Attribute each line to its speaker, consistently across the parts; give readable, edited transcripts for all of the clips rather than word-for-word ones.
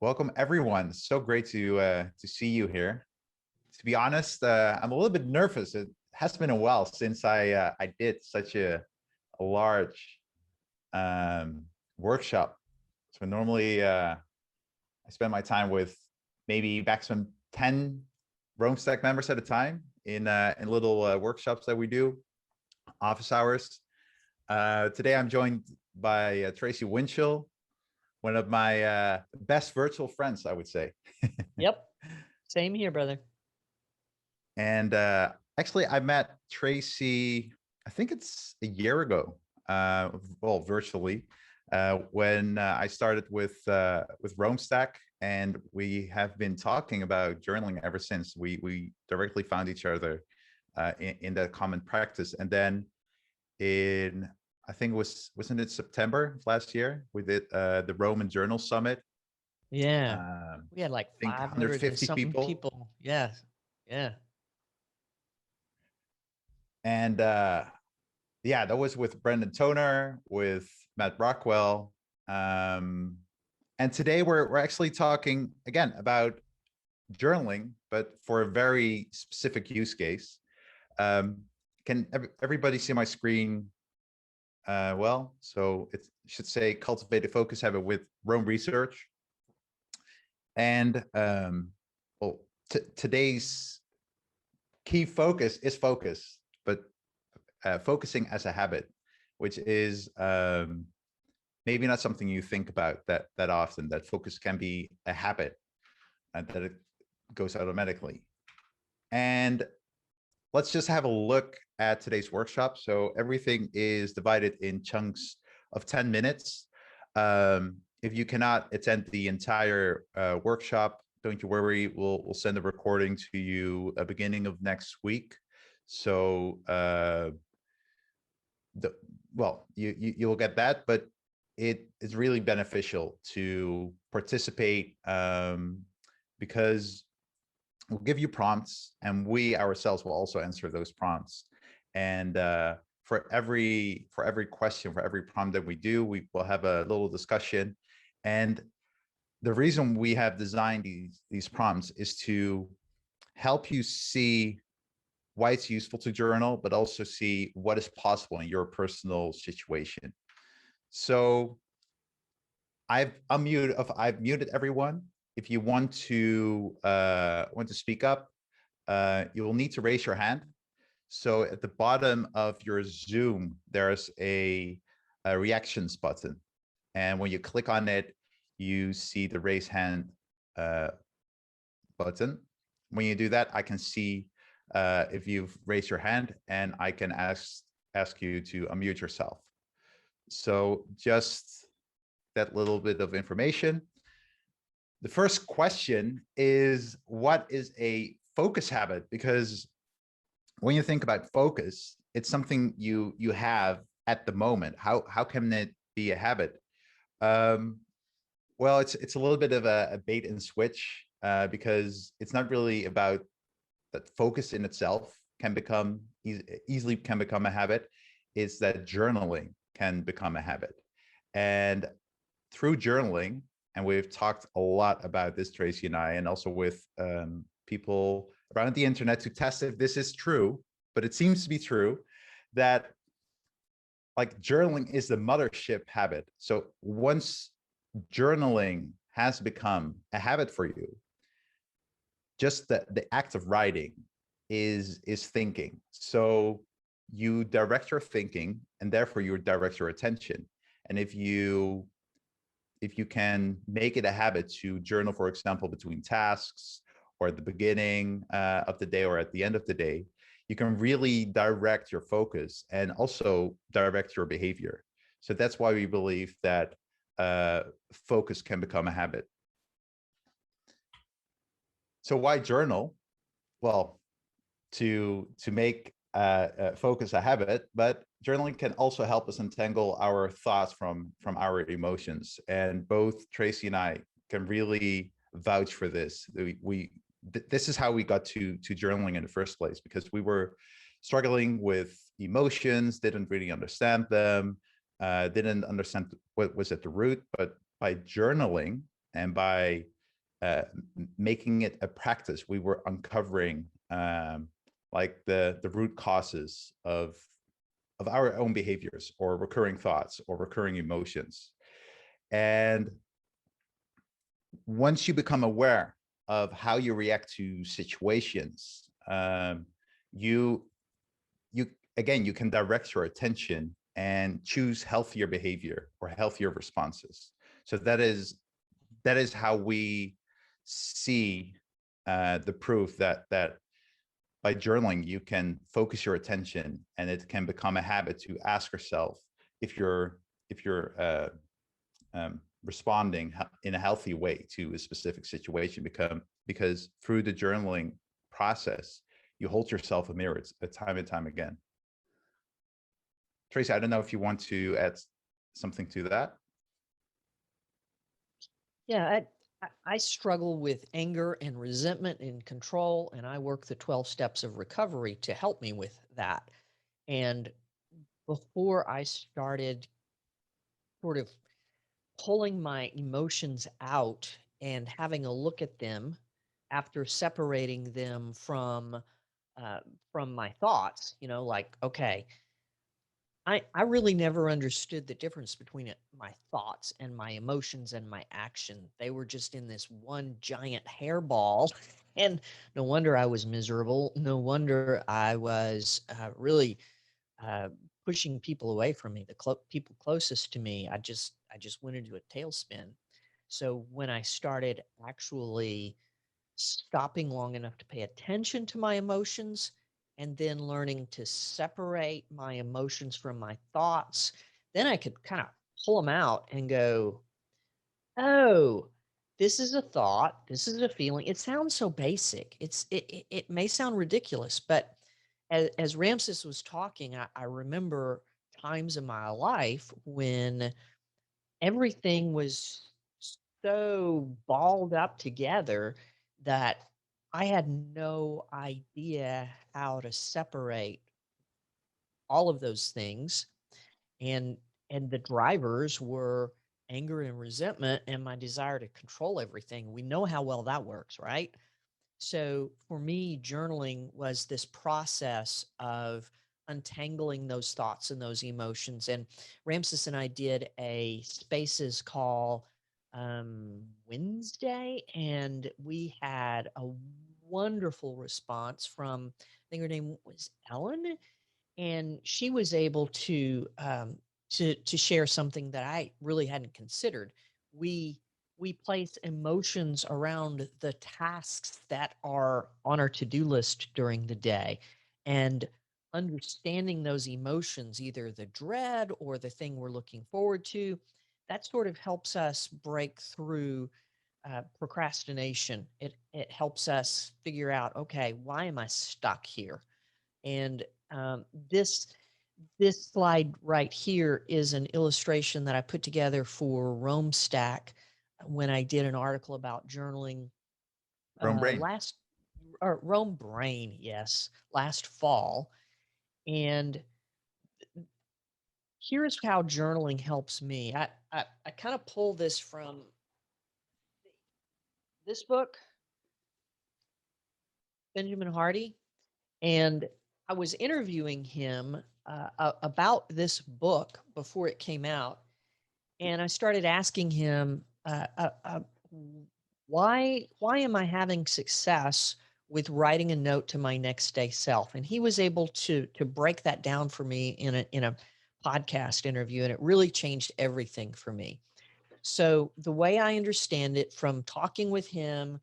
Speaker 1: Welcome everyone. So great to see you here. To be honest, I'm a little bit nervous. It has been a while since I did such a large um, workshop. So normally I spend my time with maybe maximum 10 Roam Stack members at a time in little workshops that we do, office hours. Today I'm joined by Tracy Winchell, one of my best virtual friends, I would say.
Speaker 2: Yep. Same here, brother.
Speaker 1: And actually, I met Tracy, I think it's a year ago, well, virtually, when I started with Roam Stack, and we have been talking about journaling ever since. We directly found each other in that common practice, and then in I think wasn't it September of last year we did the Roman Journal Summit.
Speaker 2: Yeah.
Speaker 1: I
Speaker 2: We had like
Speaker 1: think
Speaker 2: 500 and
Speaker 1: 150
Speaker 2: something
Speaker 1: people.
Speaker 2: people. Yes. Yeah.
Speaker 1: And yeah, that was with Brendan Toner, with Matt Rockwell. And today we're actually talking again about journaling, but for a very specific use case. Can everybody see my screen well? So it should say cultivate a focus habit with Roam Research. And well, today's key focus is focus, but focusing as a habit, which is maybe not something you think about that often, that focus can be a habit and that it goes automatically. And let's just have a look at today's workshop. So everything is divided in chunks of 10 minutes. If you cannot attend the entire workshop, don't you worry, we'll send a recording to you at the beginning of next week. So you'll get that, but it is really beneficial to participate because we'll give you prompts, and we ourselves will also answer those prompts. And for every question, for every prompt that we do, we will have a little discussion. And the reason we have designed these prompts is to help you see why it's useful to journal, but also see what is possible in your personal situation. So I've muted everyone. If you want to speak up, you will need to raise your hand. So at the bottom of your Zoom, there's a reactions button, and when you click on it, you see the raise hand button. When you do that, I can see if you've raised your hand, and I can ask you to unmute yourself. So just that little bit of information. The first question is, what is a focus habit? Because when you think about focus, it's something you have at the moment. How can it be a habit? Well, it's a little bit of a bait and switch because it's not really about that focus in itself can become easily can become a habit. It's that journaling can become a habit. And through journaling, and we've talked a lot about this, Tracy and I, and also with people around the internet to test if this is true, but it seems to be true, that like journaling is the mothership habit. So once journaling has become a habit for you, just the act of writing is thinking. So you direct your thinking, and therefore you direct your attention. And if you can make it a habit to journal, for example, between tasks or at the beginning of the day or at the end of the day, you can really direct your focus and also direct your behavior. So that's why we believe that focus can become a habit. So why journal? Well, to make focus a habit, but journaling can also help us untangle our thoughts from our emotions. And both Tracy and I can really vouch for this. This is how we got to journaling in the first place, because we were struggling with emotions, didn't really understand them, didn't understand what was at the root. But by journaling, And by making it a practice, we were uncovering like the root causes of our own behaviors or recurring thoughts or recurring emotions. And once you become aware of how you react to situations, you you again you can direct your attention and choose healthier behavior or healthier responses. So that is how we see the proof that by journaling you can focus your attention, and it can become a habit to ask yourself if you're responding in a healthy way to a specific situation, because through the journaling process you hold yourself a mirror time and time again. Tracy, I don't know if you want to add something to that.
Speaker 2: Yeah, I struggle with anger and resentment and control, and I work the 12 steps of recovery to help me with that. And before I started sort of pulling my emotions out and having a look at them after separating them uh, from my thoughts, like, okay, I really never understood the difference between my thoughts and my emotions and my action. They were just in this one giant hairball. And no wonder I was miserable. No wonder I was really uh, pushing people away from me. The people closest to me, I just went into a tailspin. So when I started actually stopping long enough to pay attention to my emotions and then learning to separate my emotions from my thoughts, then I could kind of pull them out and go, oh, this is a thought, this is a feeling. It sounds so basic. It may sound ridiculous, but as Ramses was talking, I remember times in my life when everything was so balled up together that I had no idea how to separate all of those things. And and the drivers were anger and resentment and my desire to control everything. We know how well that works, right? So for me, journaling was this process of untangling those thoughts and those emotions. And Ramses and I did a spaces call Wednesday, and we had a wonderful response from, I think her name was Ellen, and she was able to share something that I really hadn't considered. We we place emotions around the tasks that are on our to-do list during the day, and understanding those emotions, either the dread or the thing we're looking forward to, that sort of helps us break through procrastination. It helps us figure out, okay, why am I stuck here? And this slide right here is an illustration that I put together for Rome Stack when I did an article about journaling
Speaker 1: Wrong brain.
Speaker 2: last, or Rome Brain, yes, last fall. And here's how journaling helps me. I kind of pull this from this book, Benjamin Hardy, and I was interviewing him about this book before it came out, and I started asking him, why am I having success with writing a note to my next day self? And he was able to break that down for me in a podcast interview, and it really changed everything for me. So the way I understand it, from talking with him,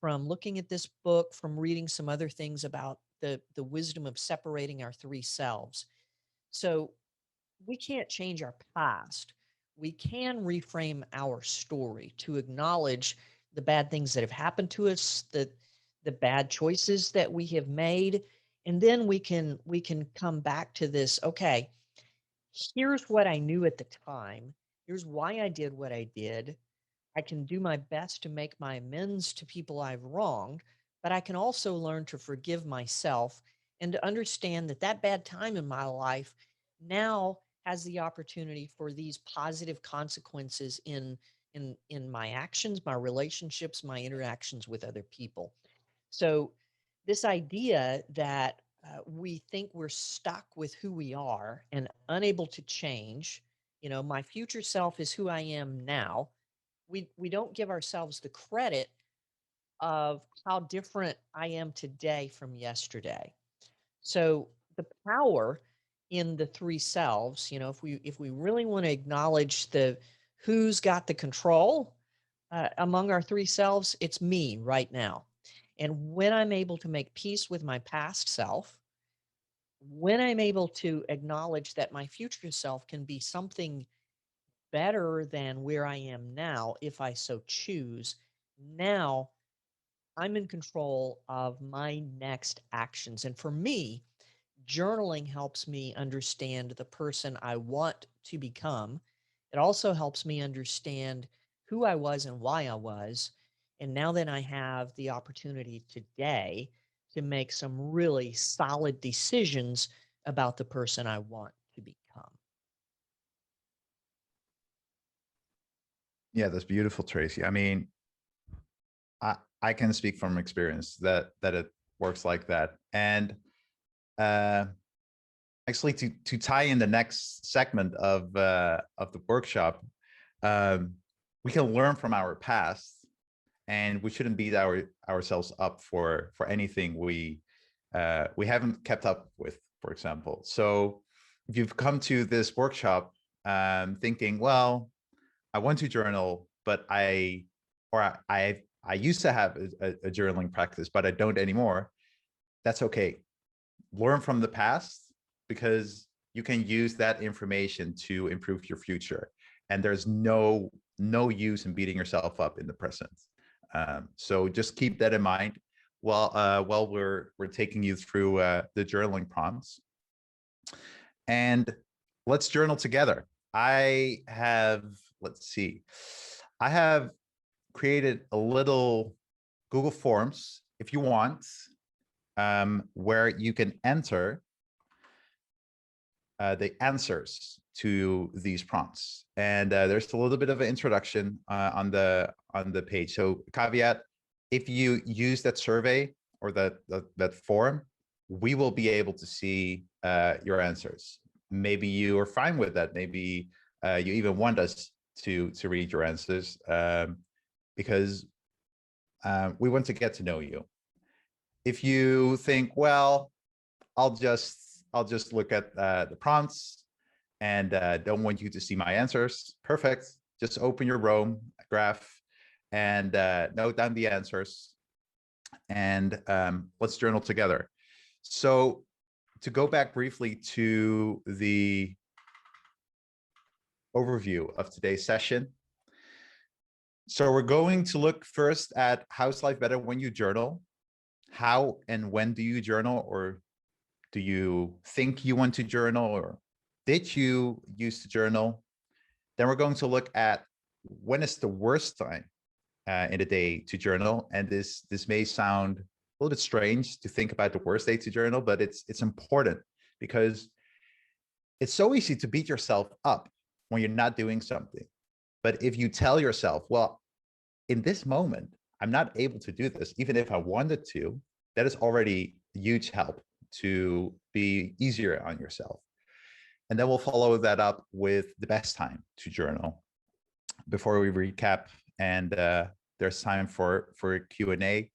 Speaker 2: from looking at this book, from reading some other things about the wisdom of separating our three selves. So we can't change our past. We can reframe our story to acknowledge the bad things that have happened to us, the bad choices that we have made, and then we can come back to this, okay, here's what I knew at the time. Here's why I did what I did. I can do my best to make my amends to people I've wronged, but I can also learn to forgive myself and to understand that that bad time in my life now has the opportunity for these positive consequences in in my actions, my relationships, my interactions with other people. So this idea that we think we're stuck with who we are and unable to change, my future self is who I am now. We don't give ourselves the credit of how different I am today from yesterday. So the power in the three selves, if we really want to acknowledge the who's got the control among our three selves, it's me right now. And when I'm able to make peace with my past self, when I'm able to acknowledge that my future self can be something better than where I am now, if I so choose, now I'm in control of my next actions. And for me, journaling helps me understand the person I want to become. It also helps me understand who I was and why I was. And now that I have the opportunity today to make some really solid decisions about the person I want to become.
Speaker 1: Yeah, that's beautiful, Tracy. I mean, I can speak from experience that it works like that. And uh, actually, to tie in the next segment of the workshop, um, we can learn from our past, and we shouldn't beat ourselves up for anything we haven't kept up with, for example. So if you've come to this workshop thinking, well, I want to journal, but I used to have a journaling practice, but I don't anymore. That's okay. Learn from the past, because you can use that information to improve your future. And there's no use in beating yourself up in the present. So just keep that in mind while we're taking you through the journaling prompts. And let's journal together. I have, let's see, I have created a little Google Forms, if you want, where you can enter the answers to these prompts. And there's a little bit of an introduction on the page. So caveat, if you use that survey or that form, we will be able to see your answers. Maybe you are fine with that. Maybe you even want us to read your answers, because we want to get to know you. If you think, well, I'll just look at the prompts and don't want you to see my answers, perfect. Just open your Roam graph and note down the answers, and let's journal together. So to go back briefly to the overview of today's session. So we're going to look first at how's life better when you journal. How and when do you journal, or do you think you want to journal, or did you used to journal? Then we're going to look at when is the worst time in a day to journal. And this may sound a little bit strange to think about the worst day to journal, but it's important, because it's so easy to beat yourself up when you're not doing something. But if you tell yourself, well, in this moment, I'm not able to do this, even if I wanted to, that is already a huge help to be easier on yourself. And then we'll follow that up with the best time to journal before we recap, and there's time for Q&A.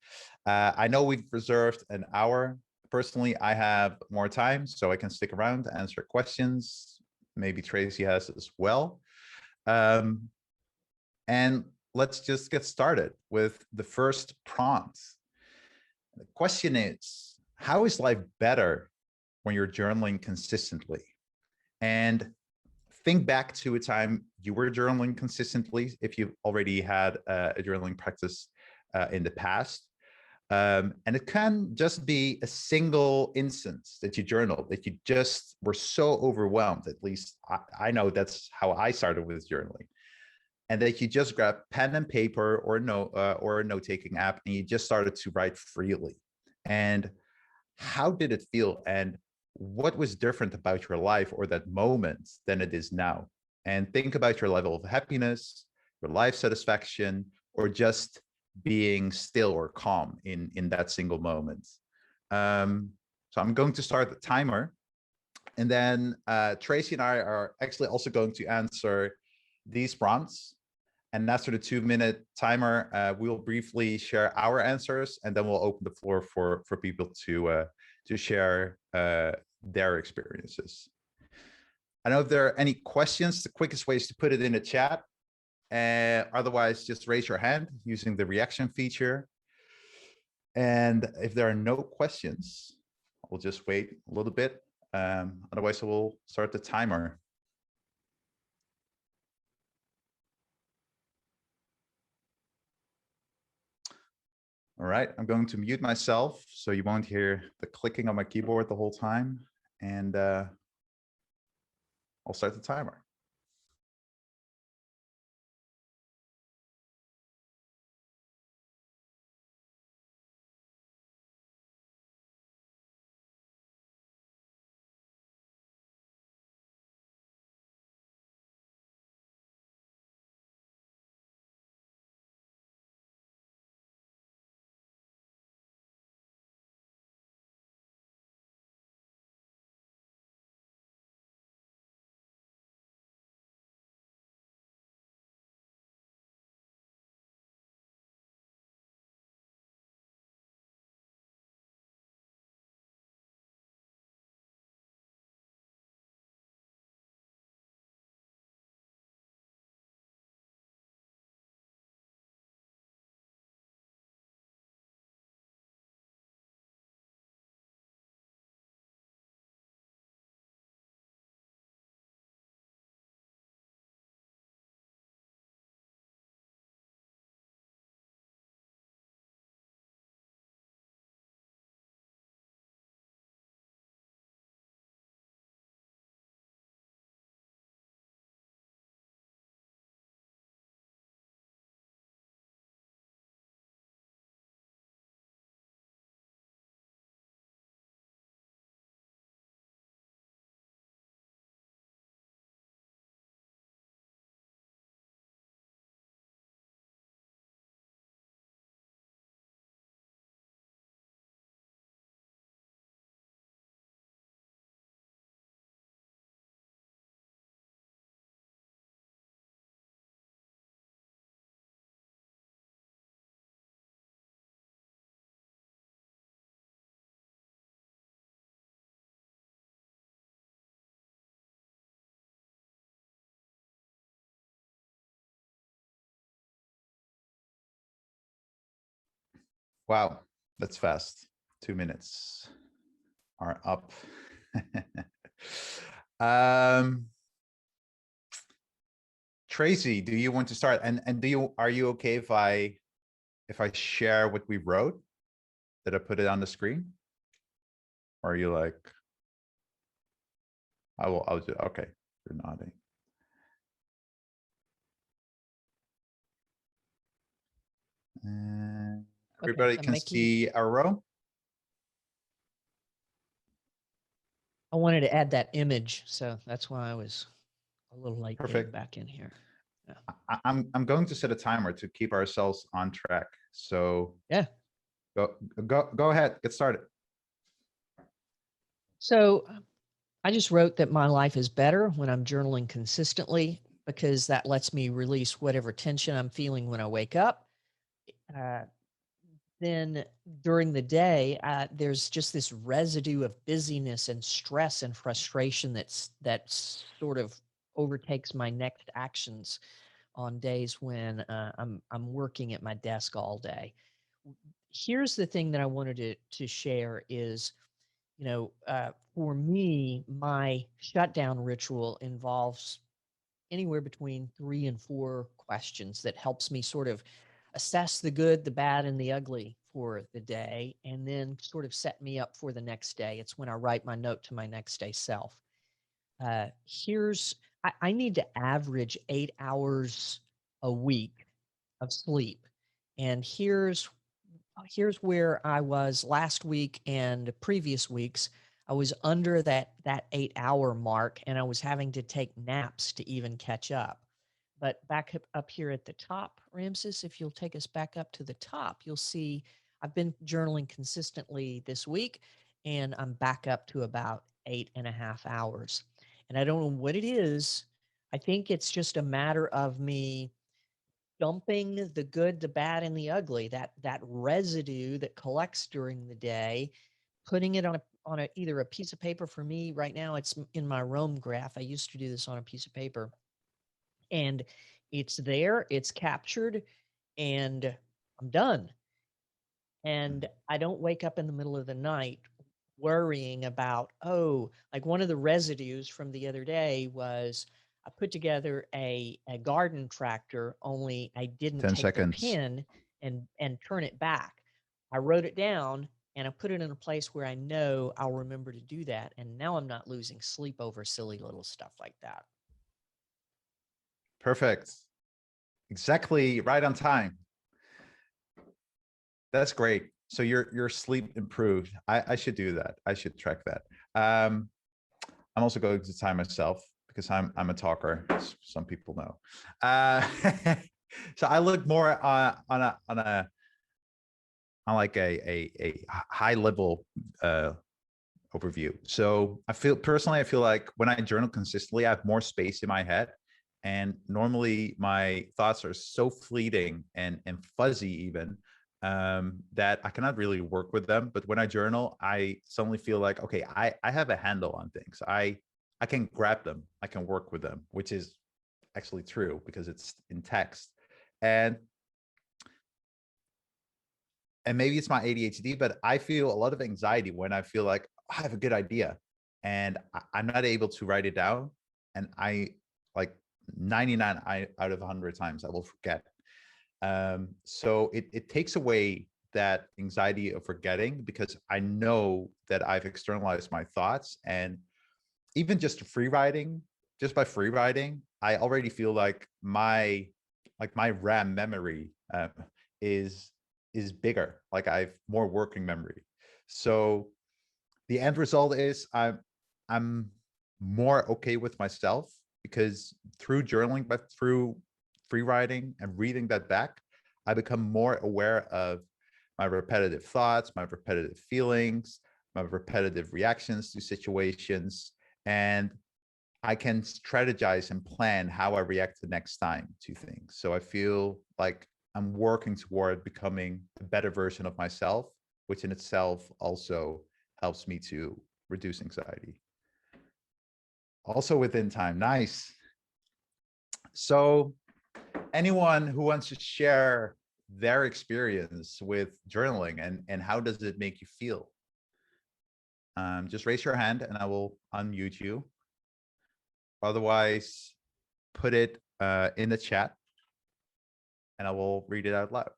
Speaker 1: I know we've reserved an hour. Personally, I have more time, so I can stick around to answer questions. Maybe Tracy has as well. And let's just get started with the first prompt. The question is, how is life better when you're journaling consistently? And think back to a time you were journaling consistently, if you've already had a journaling practice in the past. And it can just be a single instance that you journaled, that you just were so overwhelmed. At least I know that's how I started with journaling. And that you just grab pen and paper or a note-taking app, and you just started to write freely. And how did it feel? And what was different about your life or that moment than it is now? And think about your level of happiness, your life satisfaction, or just being still or calm in that single moment. So I'm going to start the timer, and then Tracy and I are actually also going to answer these prompts. And after the 2-minute timer, we'll briefly share our answers, and then we'll open the floor for people to share their experiences. I don't know if there are any questions. The quickest way is to put it in the chat. Otherwise, just raise your hand using the reaction feature. And if there are no questions, we'll just wait a little bit. Otherwise, we'll start the timer. All right, I'm going to mute myself so you won't hear the clicking on my keyboard the whole time. And I'll start the timer. Wow, that's fast. 2 minutes are up. Tracy, do you want to start? And are you okay if I share what we wrote? Did I put it on the screen? Or are you like, I'll do, okay, you're nodding. And everybody can see our row.
Speaker 2: I wanted to add that image, so that's why I was a little late getting
Speaker 1: Perfect.
Speaker 2: back in here.
Speaker 1: Yeah. I'm going to set a timer to keep ourselves on track. So
Speaker 2: yeah,
Speaker 1: go ahead, get started.
Speaker 2: So I just wrote that my life is better when I'm journaling consistently because that lets me release whatever tension I'm feeling when I wake up. Then during the day, there's just this residue of busyness and stress and frustration that sort of overtakes my next actions on days when I'm working at my desk all day. Here's the thing that I wanted to share is, for me, my shutdown ritual involves anywhere between 3 and 4 questions that helps me sort of assess the good, the bad, and the ugly for the day, and then sort of set me up for the next day. It's when I write my note to my next day self. I need to average 8 hours a week of sleep. And here's where I was last week and previous weeks. I was under that 8-hour mark, and I was having to take naps to even catch up. But back up here at the top, Ramses, if you'll take us back up to the top, you'll see I've been journaling consistently this week, and I'm back up to about 8.5 hours. And I don't know what it is. I think it's just a matter of me dumping the good, the bad, and the ugly, that residue that collects during the day, putting it on a either a piece of paper. For me right now, it's in my Rome graph. I used to do this on a piece of paper, and it's there, it's captured, and I'm done. And I don't wake up in the middle of the night worrying about, oh, like one of the residues from the other day was I put together a garden tractor, only I didn't
Speaker 1: 10
Speaker 2: take the
Speaker 1: seconds.
Speaker 2: pin and turn it back. I wrote it down and I put it in a place where I know I'll remember to do that. And now I'm not losing sleep over silly little stuff like that.
Speaker 1: Perfect. Exactly right on time. That's great. So your sleep improved. I should do that. I should track that. I'm also going to time myself because I'm a talker. As some people know. So I look more on like a high level overview. So I feel like when I journal consistently, I have more space in my head. And normally my thoughts are so fleeting and fuzzy even, that I cannot really work with them. But when I journal, I suddenly feel like, okay, I have a handle on things. I can grab them. I can work with them, which is actually true because it's in text. And maybe it's my ADHD, but I feel a lot of anxiety when I feel like I have a good idea and I'm not able to write it down. And I like 99 out of 100 times I will forget. So it takes away that anxiety of forgetting because I know that I've externalized my thoughts. And even just free writing, just by free writing, I already feel like my RAM memory is is bigger. Like I have more working memory. So the end result is I'm more okay with myself because through journaling, but through free writing and reading that back, I become more aware of my repetitive thoughts, my repetitive feelings, my repetitive reactions to situations, and I can strategize and plan how I react the next time to things. So I feel like I'm working toward becoming a better version of myself, which in itself also helps me to reduce anxiety. Also within time. Nice. So anyone who wants to share their experience with journaling and how does it make you feel? Just raise your hand and I will unmute you. Otherwise, put it in the chat and I will read it out loud.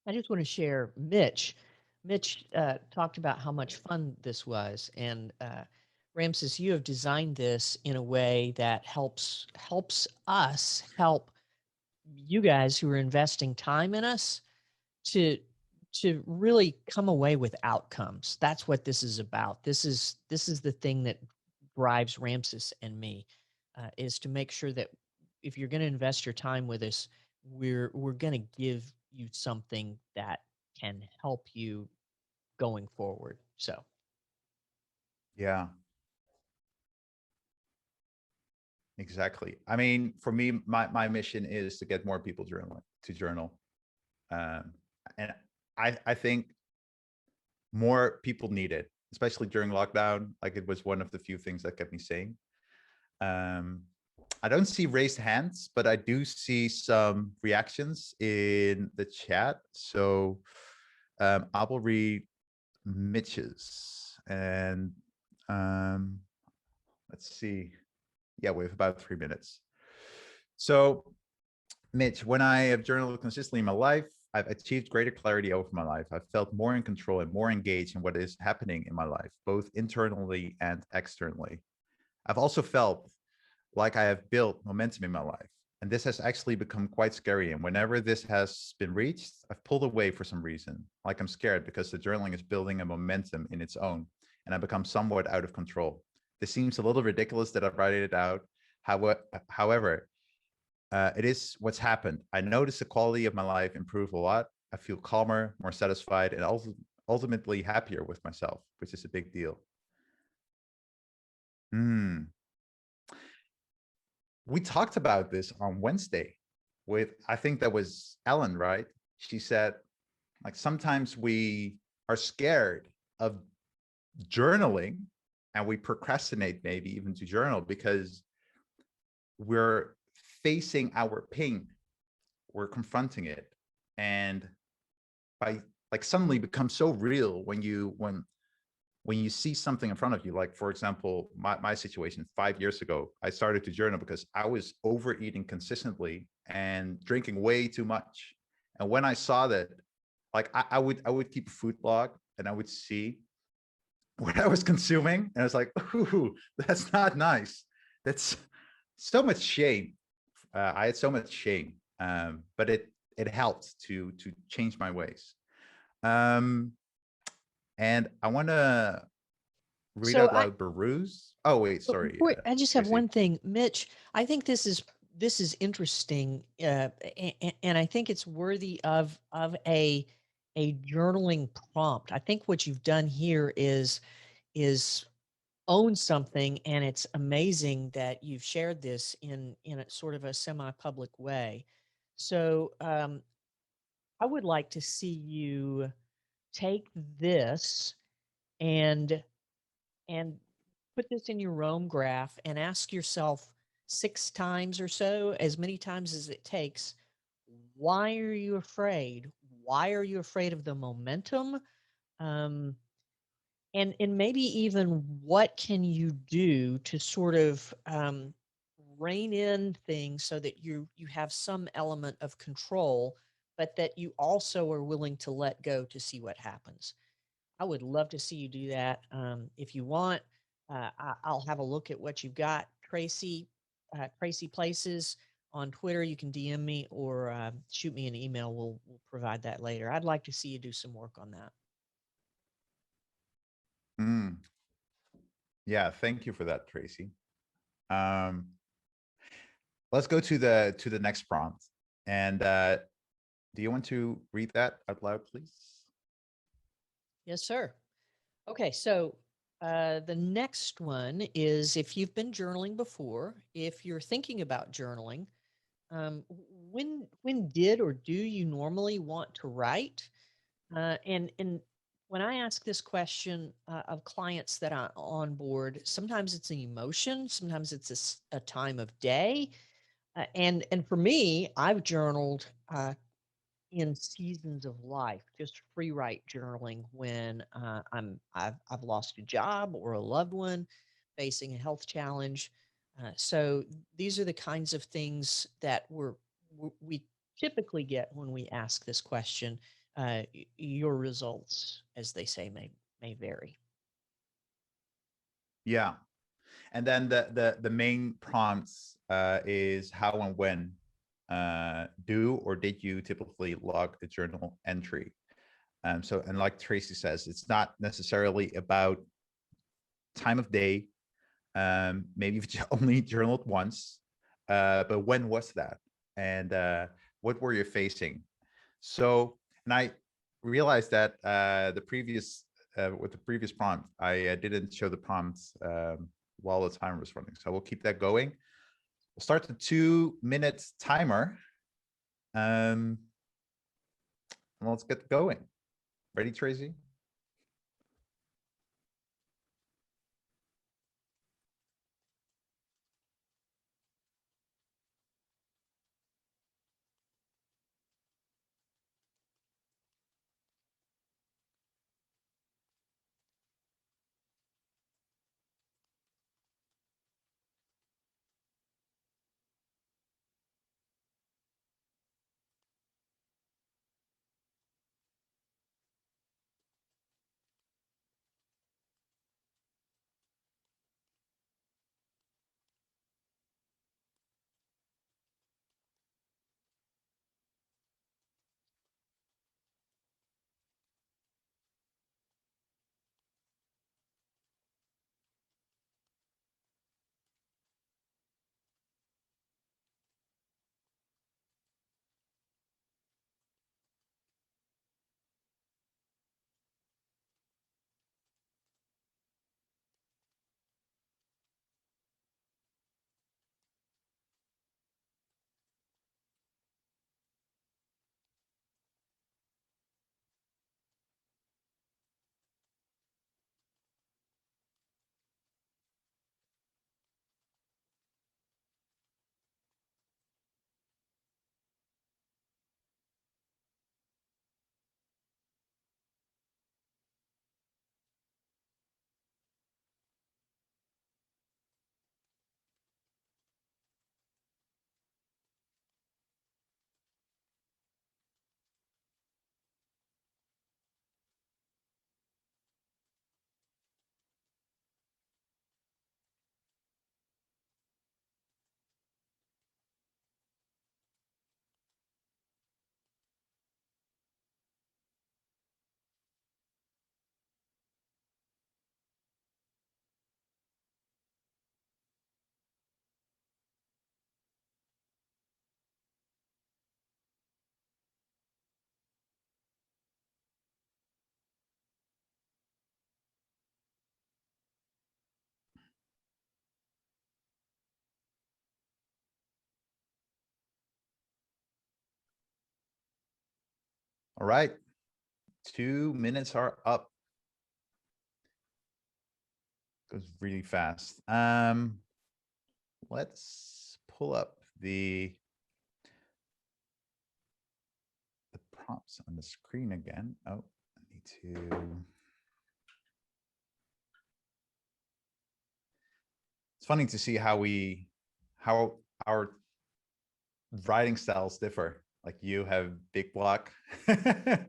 Speaker 2: I just want to share Mitch. Mitch talked about how much fun this was, and Ramses, you have designed this in a way that helps us help you guys who are investing time in us to really come away with outcomes. That's what this is about. This is the thing that drives Ramses and me, is to make sure that if you're going to invest your time with us, we're going to give you something that can help you going forward. So
Speaker 1: Yeah, exactly. I mean, for me, my mission is to get more people to journal. Um, and I think more people need it, especially during lockdown. Like it was one of the few things that kept me sane. Um, I don't see raised hands, but I do see some reactions in the chat. So I will read Mitch's and let's see. Yeah, we have about 3 minutes. So Mitch, when I have journaled consistently in my life, I've achieved greater clarity over my life. I've felt more in control and more engaged in what is happening in my life, both internally and externally. I've also felt like I have built momentum in my life. And this has actually become quite scary. And whenever this has been reached, I've pulled away for some reason. Like I'm scared because the journaling is building a momentum in its own, and I become somewhat out of control. This seems a little ridiculous that I write it out, However, it is what's happened. I notice the quality of my life improve a lot. I feel calmer, more satisfied, and also ultimately happier with myself, which is a big deal. Hmm. We talked about this on Wednesday with, I think that was Ellen, right? She said, like, sometimes we are scared of journaling and we procrastinate maybe even to journal because we're facing our pain, we're confronting it, and by like suddenly becomes so real when you see something in front of you. Like, for example, my situation 5 years ago, I started to journal because I was overeating consistently and drinking way too much. And when I saw that, like, I would keep a food log and I would see what I was consuming, and I was like, ooh, that's not nice. That's so much shame. I had so much shame, but it helped to change my ways. Um, and I want to read
Speaker 2: So
Speaker 1: out loud Baruz. Oh wait,
Speaker 2: but
Speaker 1: sorry,
Speaker 2: before, I just have
Speaker 1: Tracy.
Speaker 2: one thing, Mitch. I think this is interesting, and I think it's worthy of a journaling prompt. I think what you've done here is own something, and it's amazing that you've shared this in a sort of a semi-public way. So I would like to see you take this and and put this in your Rome graph and ask yourself 6 times or so, as many times as it takes, why are you afraid? Why are you afraid of the momentum? Um, and maybe even what can you do to sort of rein in things so that you have some element of control, but that you also are willing to let go to see what happens. I would love to see you do that. If you want, I'll have a look at what you've got, Tracy. Tracy Places on Twitter. You can DM me or shoot me an email. We'll provide that later. I'd like to see you do some work on that.
Speaker 1: Mm, yeah, thank you for that, Tracy. Um, let's go to the next prompt. And do you want to read that out loud, please?
Speaker 2: Yes, sir. Okay, so the next one is, if you've been journaling before, if you're thinking about journaling, when did or do you normally want to write? And when I ask this question of clients that I onboard, sometimes it's an emotion, sometimes it's a time of day, and for me, I've journaled in seasons of life, just free write journaling when I've lost a job or a loved one, facing a health challenge. So these are the kinds of things that we typically get when we ask this question. Your results, as they say, may vary.
Speaker 1: Yeah. And then the main prompts is how and when do or did you typically log a journal entry? So, and like Tracy says, it's not necessarily about time of day. Maybe you've only journaled once, but when was that? And what were you facing? So, and I realized that the previous with the previous prompt, I didn't show the prompts while the timer was running. So we'll keep that going. We'll start the 2 minute timer. And let's get going. Ready, Tracy? All right. 2 minutes are up. Goes really fast. Let's pull up the prompts on the screen again. Oh, I need to. It's funny to see how our writing styles differ. Like you have big block, and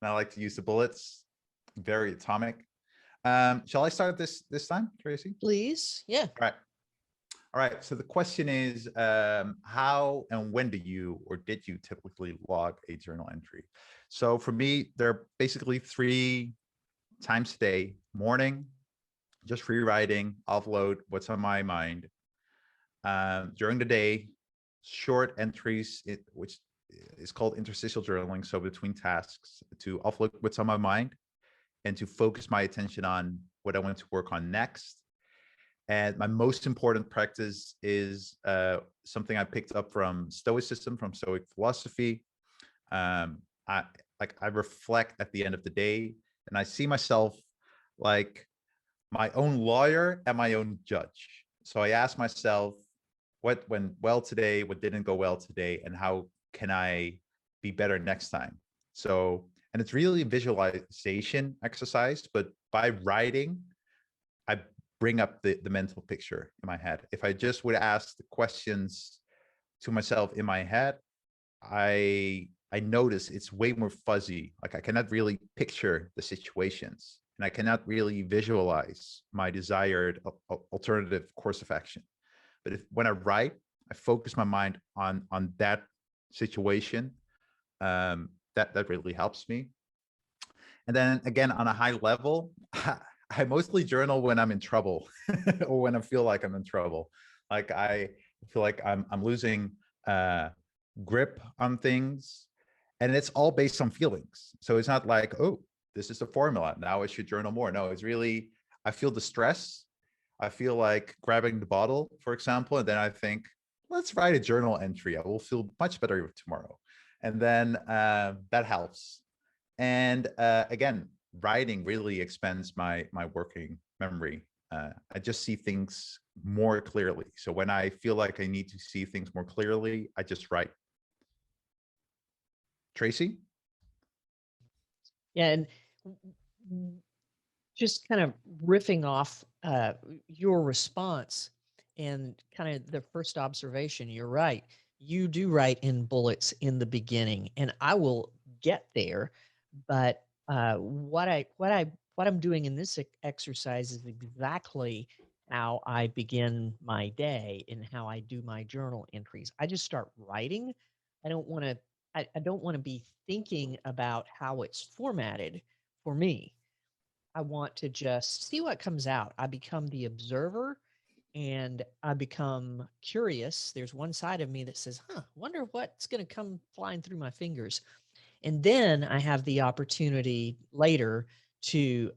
Speaker 1: I like to use the bullets. Very atomic. Shall I start this time, Tracy?
Speaker 2: Please. Yeah.
Speaker 1: All right. All right. So the question is, how and when do you or did you typically log a journal entry? So for me, there are basically 3 times a day: morning, just free writing, offload what's on my mind. During the day, short entries, which is called interstitial journaling. So between tasks, to offload what's on my mind and to focus my attention on what I want to work on next. And my most important practice is something I picked up from Stoicism, from Stoic philosophy. I I reflect at the end of the day, and I see myself like my own lawyer and my own judge. So I ask myself, what went well today, what didn't go well today, and how can I be better next time? So, and it's really a visualization exercise, but by writing, I bring up the mental picture in my head. If I just would ask the questions to myself in my head, I notice it's way more fuzzy. Like I cannot really picture the situations, and I cannot really visualize my desired alternative course of action. But when I write, I focus my mind on that situation. That really helps me. And then again, on a high level, I mostly journal when I'm in trouble or when I feel like I'm in trouble. Like I feel like I'm losing grip on things, and it's all based on feelings. So it's not like, oh, this is the formula, now I should journal more. No, it's really, I feel the stress. I feel like grabbing the bottle, for example, and then I think, let's write a journal entry. I will feel much better tomorrow. And then that helps. And again, writing really expands my working memory. I just see things more clearly. So when I feel like I need to see things more clearly, I just write. Tracy?
Speaker 2: Yeah. And just kind of riffing off your response and kind of the first observation, you're right. You do write in bullets in the beginning, and I will get there. But what I'm doing in this exercise is exactly how I begin my day and how I do my journal entries. I just start writing. I don't want to. I don't want to be thinking about how it's formatted for me. I want to just see what comes out. I become the observer and I become curious. There's one side of me that says, wonder what's going to come flying through my fingers. And then I have the opportunity later to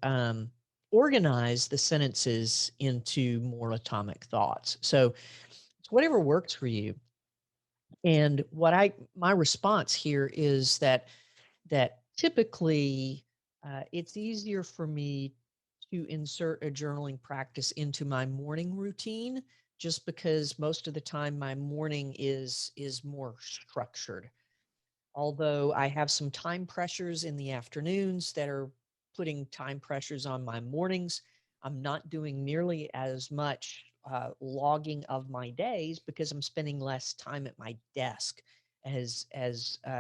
Speaker 2: organize the sentences into more atomic thoughts. So it's whatever works for you. And my response here is that typically it's easier for me to insert a journaling practice into my morning routine, just because most of the time my morning is more structured. Although I have some time pressures in the afternoons that are putting time pressures on my mornings, I'm not doing nearly as much logging of my days because I'm spending less time at my desk. As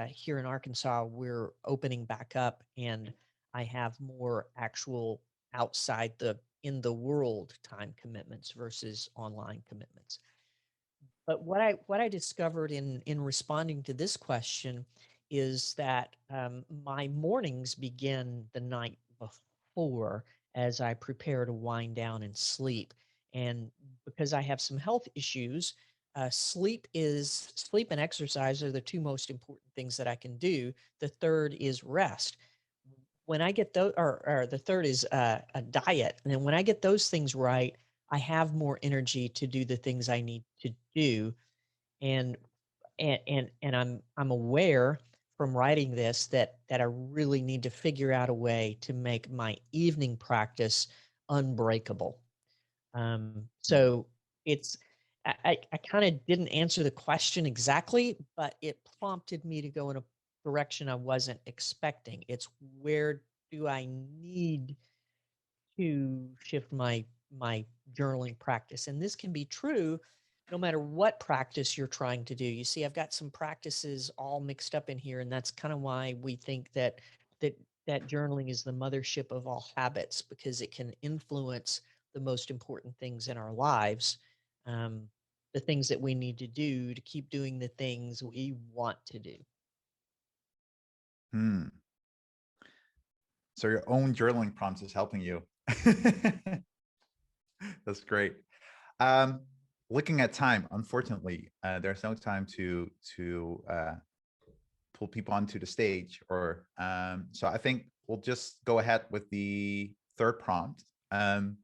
Speaker 2: here in Arkansas, we're opening back up, and I have more actual outside the in the world time commitments versus online commitments. But what I discovered in responding to this question is that my mornings begin the night before as I prepare to wind down and sleep. And because I have some health issues, sleep and exercise are the two most important things that I can do. The third is rest. When I get those, or the third is a diet, and then when I get those things right, I have more energy to do the things I need to do. And I'm aware from writing this that I really need to figure out a way to make my evening practice unbreakable.
Speaker 1: Mm.
Speaker 2: So it's I kind of didn't answer the question exactly, but it prompted me to go in a direction I wasn't expecting. It's where do I need to shift my journaling practice? And this can be true no matter what practice you're trying to do. You see, I've got some practices all mixed up in here, and that's kind of why we think that that journaling is the mothership of all habits because it can influence the most important things in our lives, um, the things that we need to do to keep doing the things we want to do.
Speaker 1: Hmm. So your own journaling prompts is helping you. That's great. Um, Looking at time, unfortunately, there's no time to pull people onto the stage, or so I think we'll just go ahead with the third prompt. Um,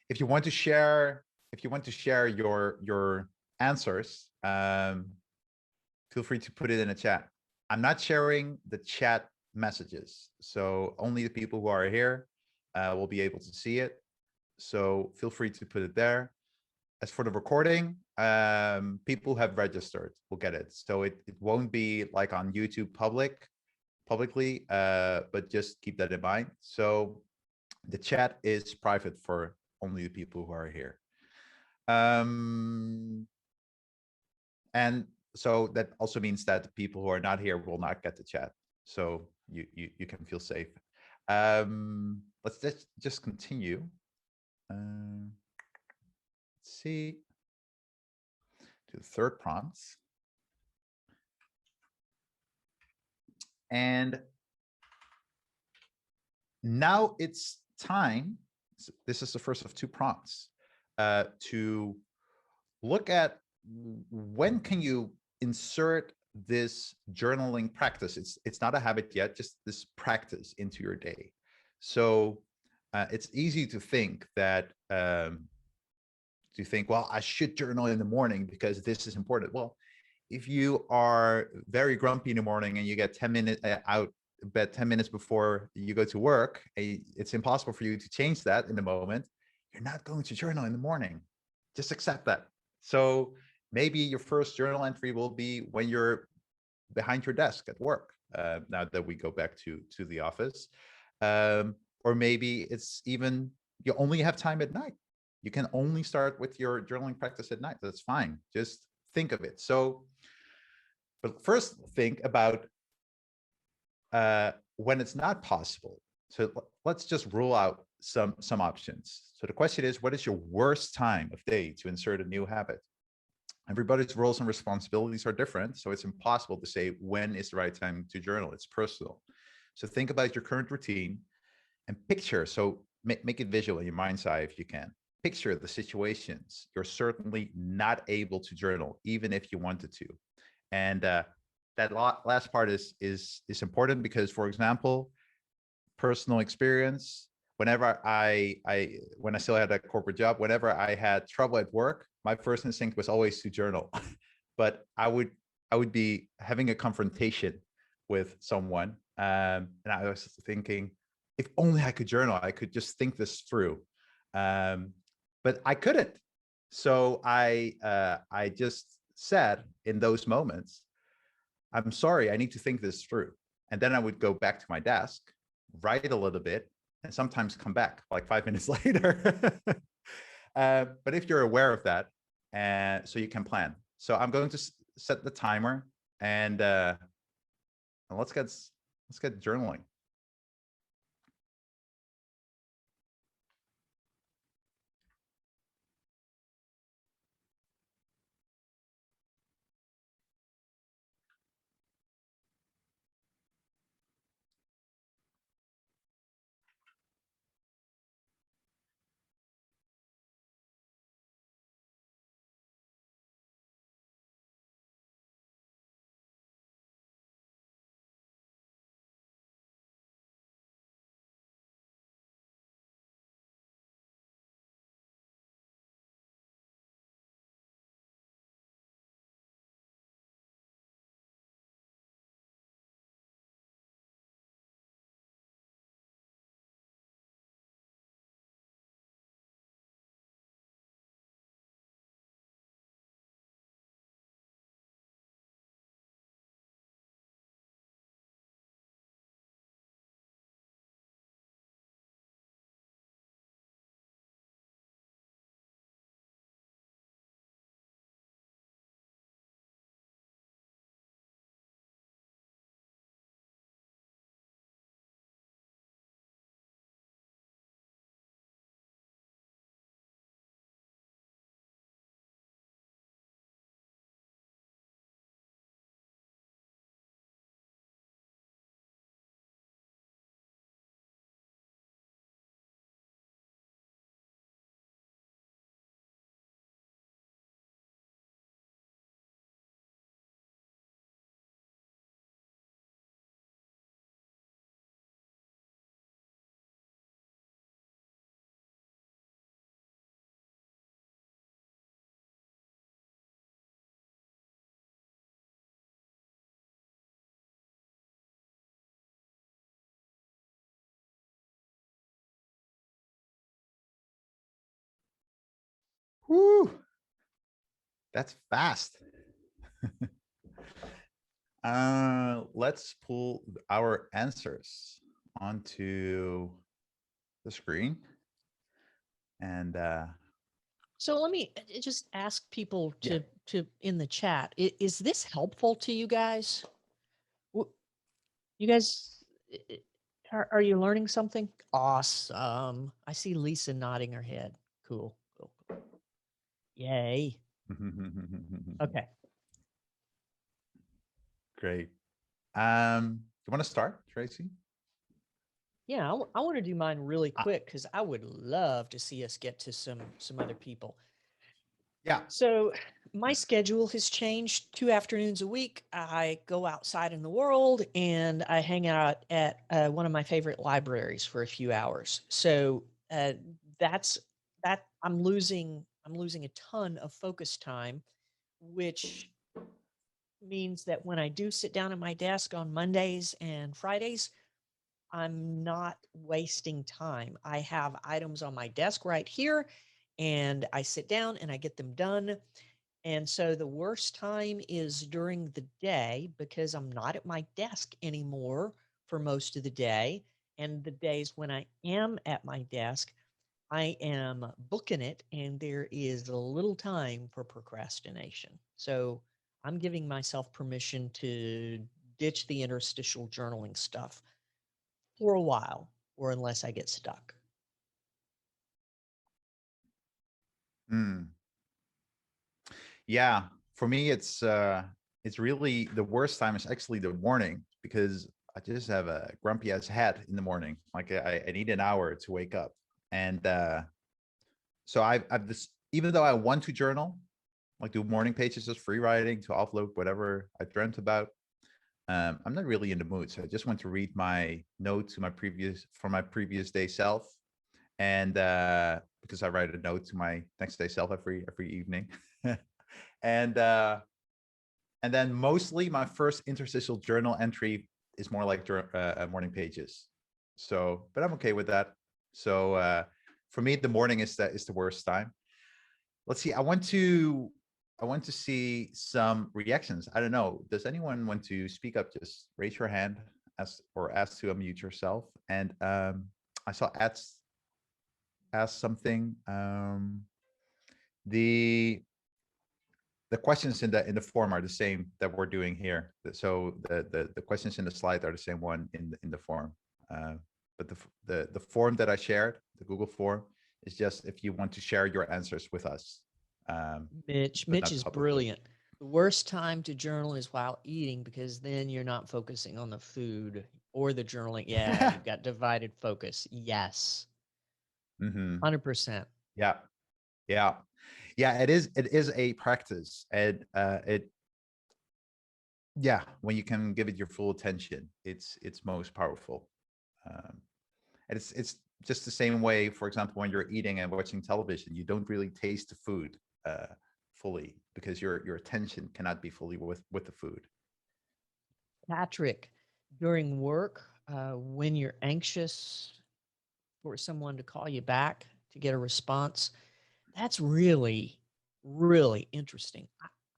Speaker 1: if you want to share, if you want to share your answers, feel free to put it in the chat. I'm not sharing the chat messages, so only the people who are here will be able to see it. So feel free to put it there. As for the recording, people who have registered will get it. So it won't be like on YouTube publicly, but just keep that in mind. So the chat is private for only the people who are here. And so that also means that the people who are not here will not get the chat. So you can feel safe. Let's just continue. Let's see. To the third prompts. And now it's time. This is the first of two prompts to look at when can you insert this journaling practice. It's not a habit yet, just this practice into your day. So it's easy to think that well, I should journal in the morning because this is important. Well, if you are very grumpy in the morning and you get 10 minutes out of bed 10 minutes before you go to work, it's impossible for you to change that in the moment. You're not going to journal in the morning. Just accept that. So maybe your first journal entry will be when you're behind your desk at work. Now that we go back to the office, or maybe it's even you only have time at night. You can only start with your journaling practice at night. That's fine. Just think of it. So, but first think about when it's not possible. So let's just rule out some options. So the question is, what is your worst time of day to insert a new habit? Everybody's roles and responsibilities are different, so it's impossible to say when is the right time to journal. It's personal. So think about your current routine and picture. So make it visual in your mind's eye if you can. Picture the situations you're certainly not able to journal, even if you wanted to. And that last part is important because, for example, personal experience. Whenever when I still had a corporate job, whenever I had trouble at work, my first instinct was always to journal. But I would be having a confrontation with someone, and I was thinking, if only I could journal, I could just think this through. But I couldn't. So I just said in those moments, I'm sorry, I need to think this through. And then I would go back to my desk, write a little bit, and sometimes come back like 5 minutes later. But if you're aware of that, so you can plan. So I'm going to set the timer, and let's get journaling. Woo, that's fast. Let's pull our answers onto the screen. And
Speaker 2: So let me just ask people
Speaker 1: yeah.
Speaker 2: to in the chat. Is this helpful to you guys? You guys, are you learning something? Awesome. I see Lisa nodding her head. Cool. Cool. Cool. Yay. Okay.
Speaker 1: Great. You want to start, Tracy?
Speaker 2: Yeah, I want to do mine really quick because I would love to see us get to some other people.
Speaker 1: Yeah.
Speaker 2: So my schedule has changed 2 afternoons a week. I go outside in the world and I hang out at one of my favorite libraries for a few hours. So that's that I'm losing a ton of focus time, which means that when I do sit down at my desk on Mondays and Fridays, I'm not wasting time. I have items on my desk right here, and I sit down and I get them done. And so the worst time is during the day because I'm not at my desk anymore for most of the day. And the days when I am at my desk, I am booking it and there is a little time for procrastination. So I'm giving myself permission to ditch the interstitial journaling stuff for a while or unless I get stuck.
Speaker 1: Mm. Yeah. For me, it's really the worst time is actually the morning because I just have a grumpy ass head in the morning. Like I need an hour to wake up. And so I've this, even though I want to journal, like do morning pages as free writing to offload whatever I dreamt about. I'm not really in the mood. So I just want to read my note to my previous from my previous day self. And because I write a note to my next day self every evening. and and then mostly my first interstitial journal entry is more like morning pages. So, but I'm okay with that. So for me, the morning is the worst time. Let's see. I want to see some reactions. I don't know. Does anyone want to speak up? Just raise your hand, ask to unmute yourself. And I saw ask something. The the questions in the form are the same that we're doing here. So the questions in the slide are the same one in the form. Uh, but the form that I shared, the Google form, is just if you want to share your answers with us, but
Speaker 2: Mitch
Speaker 1: not
Speaker 2: is
Speaker 1: publicly.
Speaker 2: brilliant. The worst time to journal is while eating because then you're not focusing on the food or the journaling. Yeah, you've got divided focus. Yes.
Speaker 1: Mm-hmm.
Speaker 2: 100%.
Speaker 1: Yeah, yeah, yeah. It is a practice, and yeah, when you can give it your full attention, it's most powerful. Um, and it's just the same way, for example, when you're eating and watching television, you don't really taste the food uh, fully because your attention cannot be fully with the food.
Speaker 2: Patrick, during work, when you're anxious for someone to call you back to get a response, that's really, really interesting.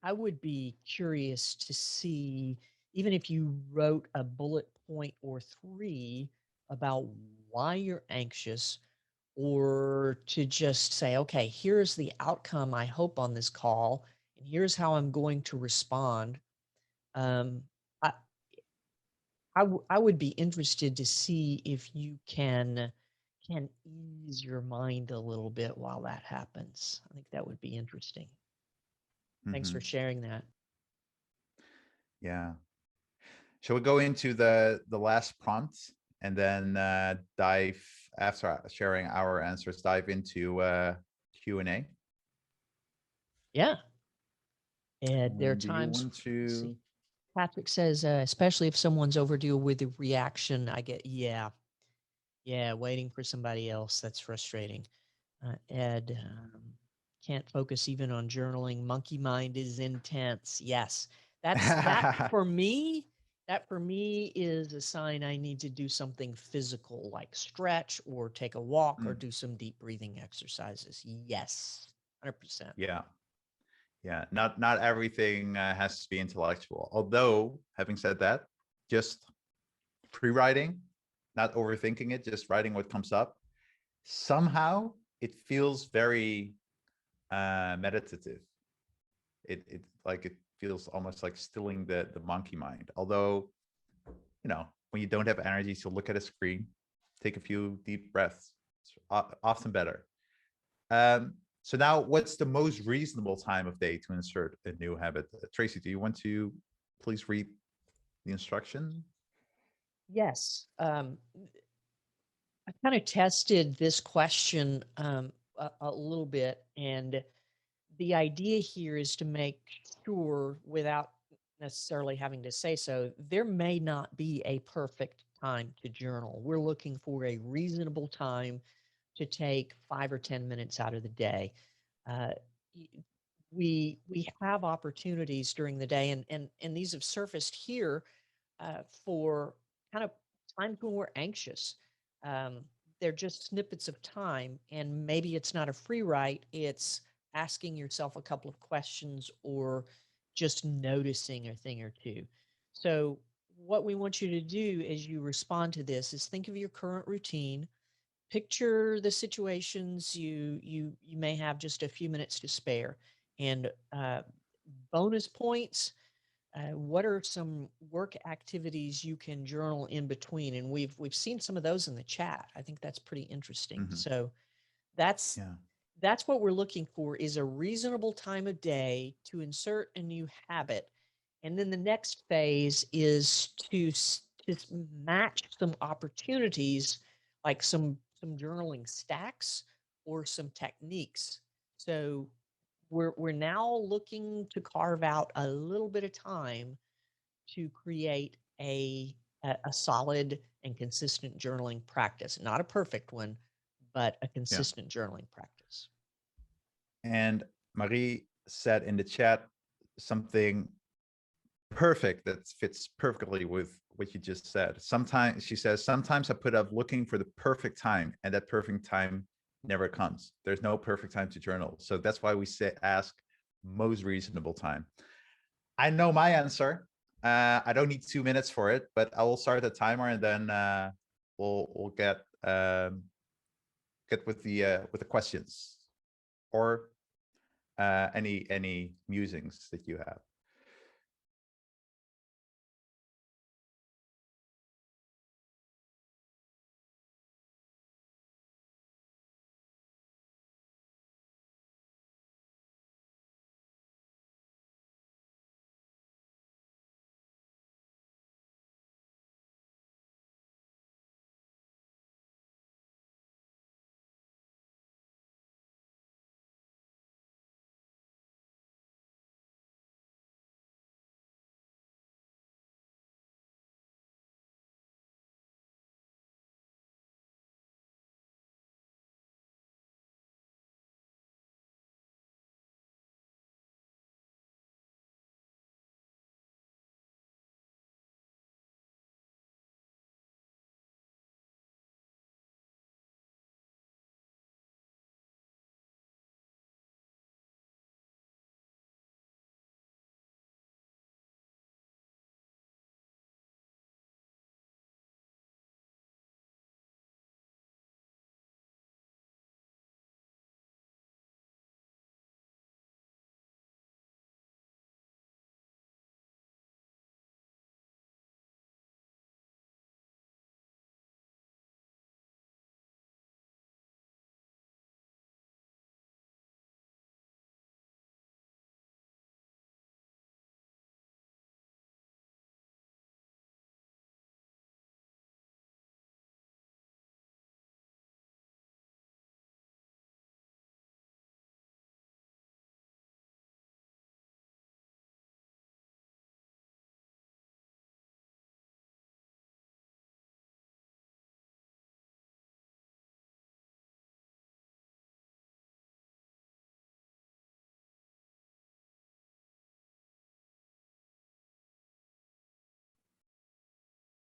Speaker 2: I would be curious to see, even if you wrote a bullet point or three about why you're anxious, or to just say, okay, here's the outcome I hope on this call, and here's how I'm going to respond. Um, I, I would be interested to see if you can ease your mind a little bit while that happens. I think that would be interesting. Thanks
Speaker 1: Mm-hmm.
Speaker 2: for sharing that.
Speaker 1: Yeah. Shall we go into the last prompt and then dive after sharing our answers? Dive into Q&A.
Speaker 2: Yeah. And there are
Speaker 1: Do you
Speaker 2: times,
Speaker 1: want
Speaker 2: let's
Speaker 1: to?
Speaker 2: see, Patrick says, especially if someone's overdue with a reaction, I get, yeah, waiting for somebody else. That's frustrating. Ed, can't focus even on journaling. Monkey mind is intense. Yes, that for me. That for me is a sign I need to do something physical, like stretch or take a walk or
Speaker 1: Mm,
Speaker 2: do some deep breathing exercises. Yes. 100%.
Speaker 1: Yeah. Yeah. Not everything has to be intellectual. Although, having said that, just free writing, not overthinking it, just writing what comes up. Somehow it feels very meditative. It feels almost like stilling the monkey mind. Although, when you don't have energy to look at a screen, take a few deep breaths. It's often better. So now, what's the most reasonable time of day to insert a new habit? Tracy, do you want to please read the instruction?
Speaker 2: Yes. I kind of tested this question a little bit, and the idea here is to make sure, without necessarily having to say so, there may not be a perfect time to journal. We're looking for a reasonable time to take 5 or 10 minutes out of the day. Uh, y- we have opportunities during the day, and these have surfaced here for kind of times when we're anxious. Um, they're just snippets of time, and maybe it's not a free write. It's asking yourself a couple of questions or just noticing a thing or two. So, what we want you to do as you respond to this is think of your current routine, picture the situations you may have just a few minutes to spare, and bonus points, what are some work activities you can journal in between? And we've seen some of those in the chat. I think that's pretty interesting.
Speaker 1: Mhm.
Speaker 2: So that's
Speaker 1: Yeah.
Speaker 2: that's what we're looking for, is a reasonable time of day to insert a new habit. And then the next phase is to match some opportunities, like some journaling stacks or some techniques. So we're now looking to carve out a little bit of time to create a solid and consistent journaling practice. Not a perfect one, but a
Speaker 1: Yeah.
Speaker 2: consistent journaling practice.
Speaker 1: And Marie said in the chat something perfect that fits perfectly with what you just said. Sometimes she says, sometimes I put up looking for the perfect time, and that perfect time never comes. There's no perfect time to journal. So that's why we say ask most reasonable time. I know my answer. I don't need 2 minutes for it, but I will start the timer, and then we'll get with the questions, or any musings that you have.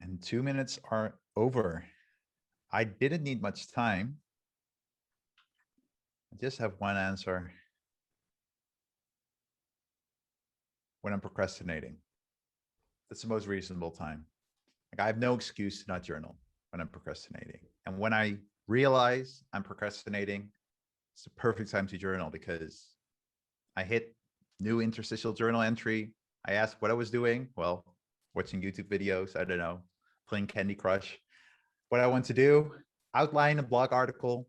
Speaker 1: And 2 minutes are over. I didn't need much time. I just have one answer. when I'm procrastinating. That's the most reasonable time. Like I have no excuse to not journal when I'm procrastinating. And when I realize I'm procrastinating, it's the perfect time to journal because I hit new interstitial journal entry. I asked what I was doing. Well, watching YouTube videos, I don't know, playing Candy Crush. What I want to do, outline a blog article,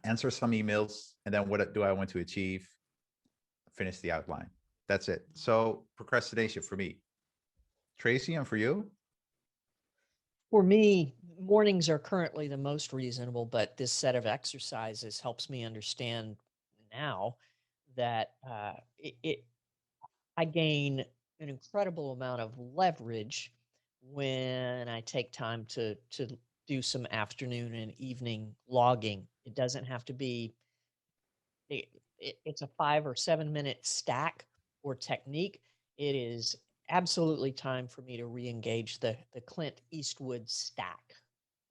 Speaker 1: answer some emails, and then what do I want to achieve? Finish the outline. That's it. So procrastination for me. Tracy, and for you?
Speaker 2: For me, mornings are currently the most reasonable, but this set of exercises helps me understand now that I gain an incredible amount of leverage when I take time to do some afternoon and evening logging. It doesn't have to be it's a 5 or 7 minute stack or technique. It is absolutely time for me to re-engage the Clint Eastwood stack,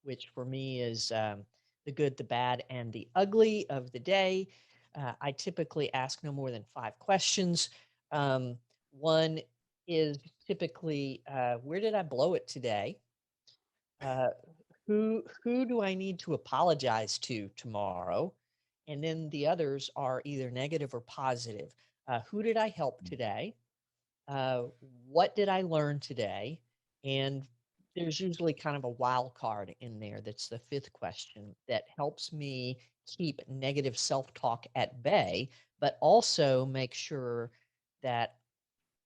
Speaker 2: which for me is the good, the bad, and the ugly of the day. I typically ask no more than 5 questions. One is typically, where did I blow it today? Uh, who do I need to apologize to tomorrow? And then the others are either negative or positive. Who did I help today? Uh, what did I learn today? And there's usually kind of a wild card in there that's the fifth question that helps me keep negative self-talk at bay, but also make sure that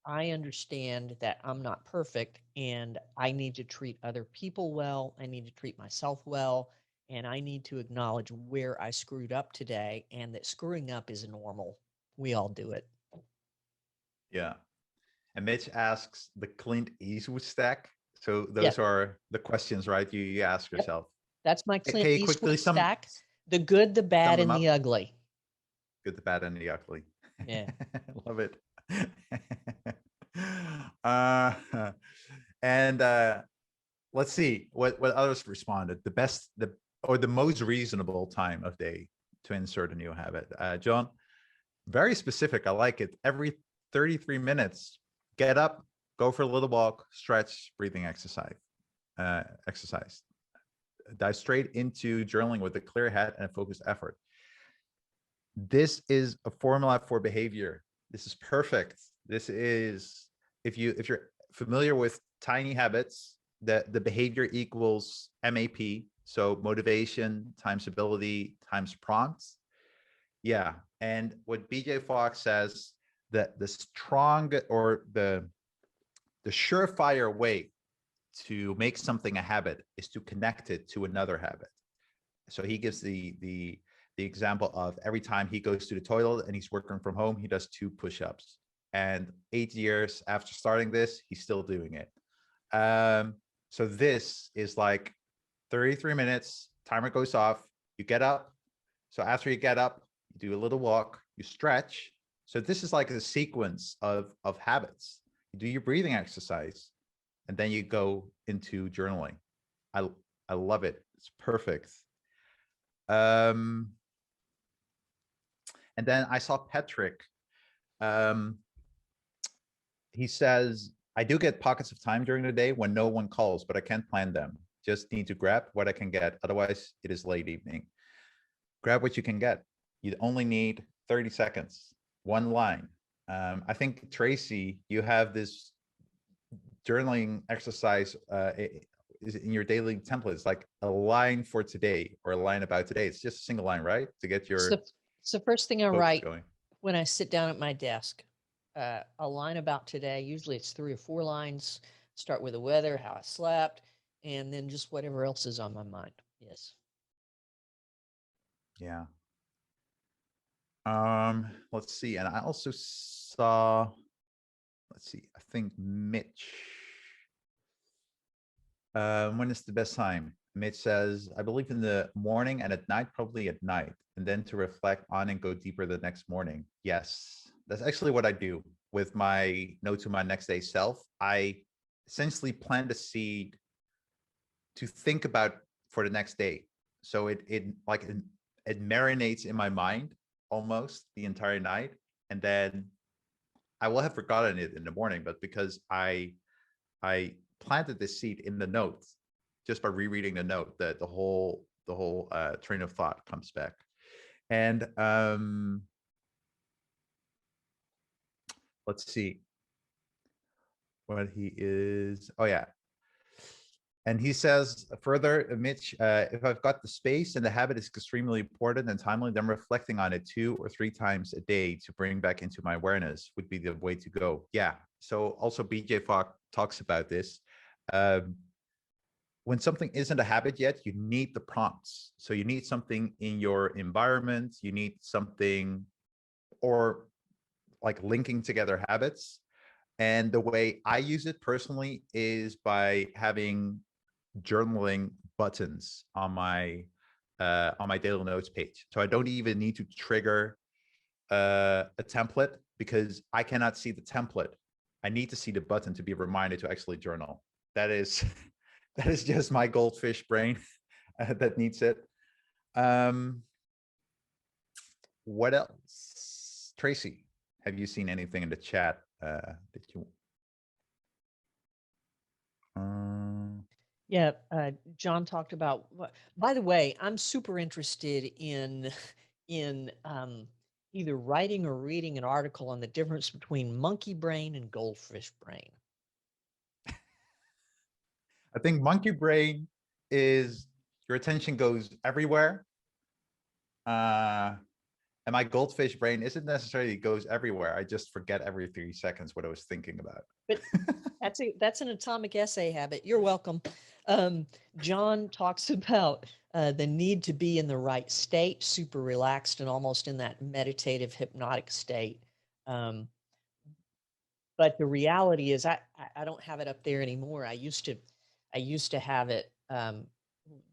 Speaker 2: I understand that I'm not perfect and I need to treat other people well. I need to treat myself well. And I need to acknowledge where I screwed up today and that screwing up is normal. We all do it.
Speaker 1: Yeah. And Mitch asks the Clint Eastwood stack. So
Speaker 2: Yeah.
Speaker 1: those are the questions, right? You ask
Speaker 2: Yep.
Speaker 1: yourself.
Speaker 2: That's my
Speaker 1: Can
Speaker 2: Clint
Speaker 1: you quickly
Speaker 2: Eastwood stack. The good, the
Speaker 1: sum
Speaker 2: bad,
Speaker 1: them
Speaker 2: and the
Speaker 1: up?
Speaker 2: ugly.
Speaker 1: Good, the bad, and the ugly.
Speaker 2: Yeah.
Speaker 1: Love it. uh, and let's see what others responded. The best, the most reasonable time of day to insert a new habit. John, very specific. I like it. Every 33 minutes, get up, go for a little walk, stretch, breathing exercise. Exercise. Dive straight into journaling with a clear head and a focused effort. This is a formula for behavior. This is perfect. This is if you're familiar with tiny habits, the behavior equals MAP, so motivation times ability times prompts. Yeah, and what BJ Fox says that the strong or the surefire way to make something a habit is to connect it to another habit. So he gives the example of every time he goes to the toilet and he's working from home, he does 2 push-ups. And 8 years after starting this, he's still doing it. So this is like 33 minutes, timer goes off, you get up. So after you get up, you do a little walk, you stretch. So this is like a sequence of habits. You do your breathing exercise, and then you go into journaling. I I love it. It's perfect. Um, and then I saw Patrick. Um, he says, I do get pockets of time during the day when no one calls, but I can't plan them. Just need to grab what I can get. Otherwise, it is late evening. Grab what you can get. You only need 30 seconds, one line. I think, Tracy, you have this journaling exercise is in your daily templates, like a line for today or a line about today. It's just a single line, right? To get
Speaker 2: It's
Speaker 1: your
Speaker 2: the, it's the first thing I
Speaker 1: focus
Speaker 2: write
Speaker 1: going.
Speaker 2: when I sit down at my desk. A line about today. Usually it's 3 or 4 lines. Start with the weather, how I slept, and then just whatever else is on my mind. Yes.
Speaker 1: Yeah. Let's see. And I also saw, let's see, I think Mitch. When is the best time? Mitch says, I believe in the morning and at night, probably at night, and then to reflect on and go deeper the next morning. Yes, that's actually what I do with my note to my next day self. I essentially plant a seed to think about for the next day. So it marinates in my mind almost the entire night. And then I will have forgotten it in the morning, but because I planted this seed in the notes just by rereading the note, that the whole train of thought comes back. And let's see what he is. Oh yeah. And he says further, Mitch, if I've got the space and the habit is extremely important and timely, then reflecting on it 2 or 3 times a day to bring back into my awareness would be the way to go. Yeah. So also BJ Fogg talks about this. When something isn't a habit yet, you need the prompts. So you need something in your environment, you need something, or like linking together habits. And the way I use it personally is by having journaling buttons on my daily notes page. So I don't even need to trigger a template because I cannot see the template. I need to see the button to be reminded to actually journal. That is that is just my goldfish brain that needs it. What else? Tracy, have you seen anything in the chat that you
Speaker 2: Yeah, John talked about. By the way, I'm super interested in either writing or reading an article on the difference between monkey brain and goldfish brain.
Speaker 1: I think monkey brain is your attention goes everywhere. And my goldfish brain isn't necessarily goes everywhere. I just forget every 3 seconds what I was thinking about.
Speaker 2: But that's an atomic essay habit. You're welcome. John talks about the need to be in the right state, super relaxed and almost in that meditative hypnotic state. But the reality is I don't have it up there anymore. I used to have it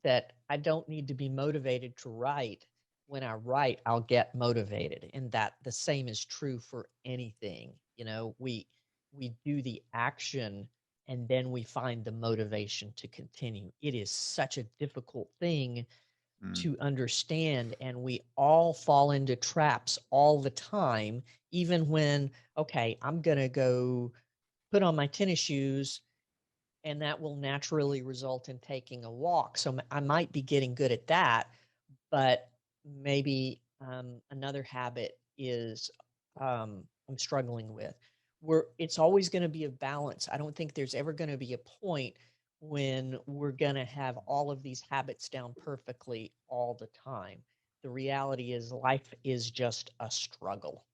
Speaker 2: that I don't need to be motivated to write. When I write, I'll get motivated. And that the same is true for anything. You know, we do the action and then we find the motivation to continue. It is such a difficult thing to understand, and we all fall into traps all the time, even when, okay, I'm going to go put on my tennis shoes and that will naturally result in taking a walk. So I might be getting good at that, but maybe another habit is I'm struggling with. It's always going to be a balance. I don't think there's ever going to be a point when we're going to have all of these habits down perfectly all the time. The reality is life is just a struggle.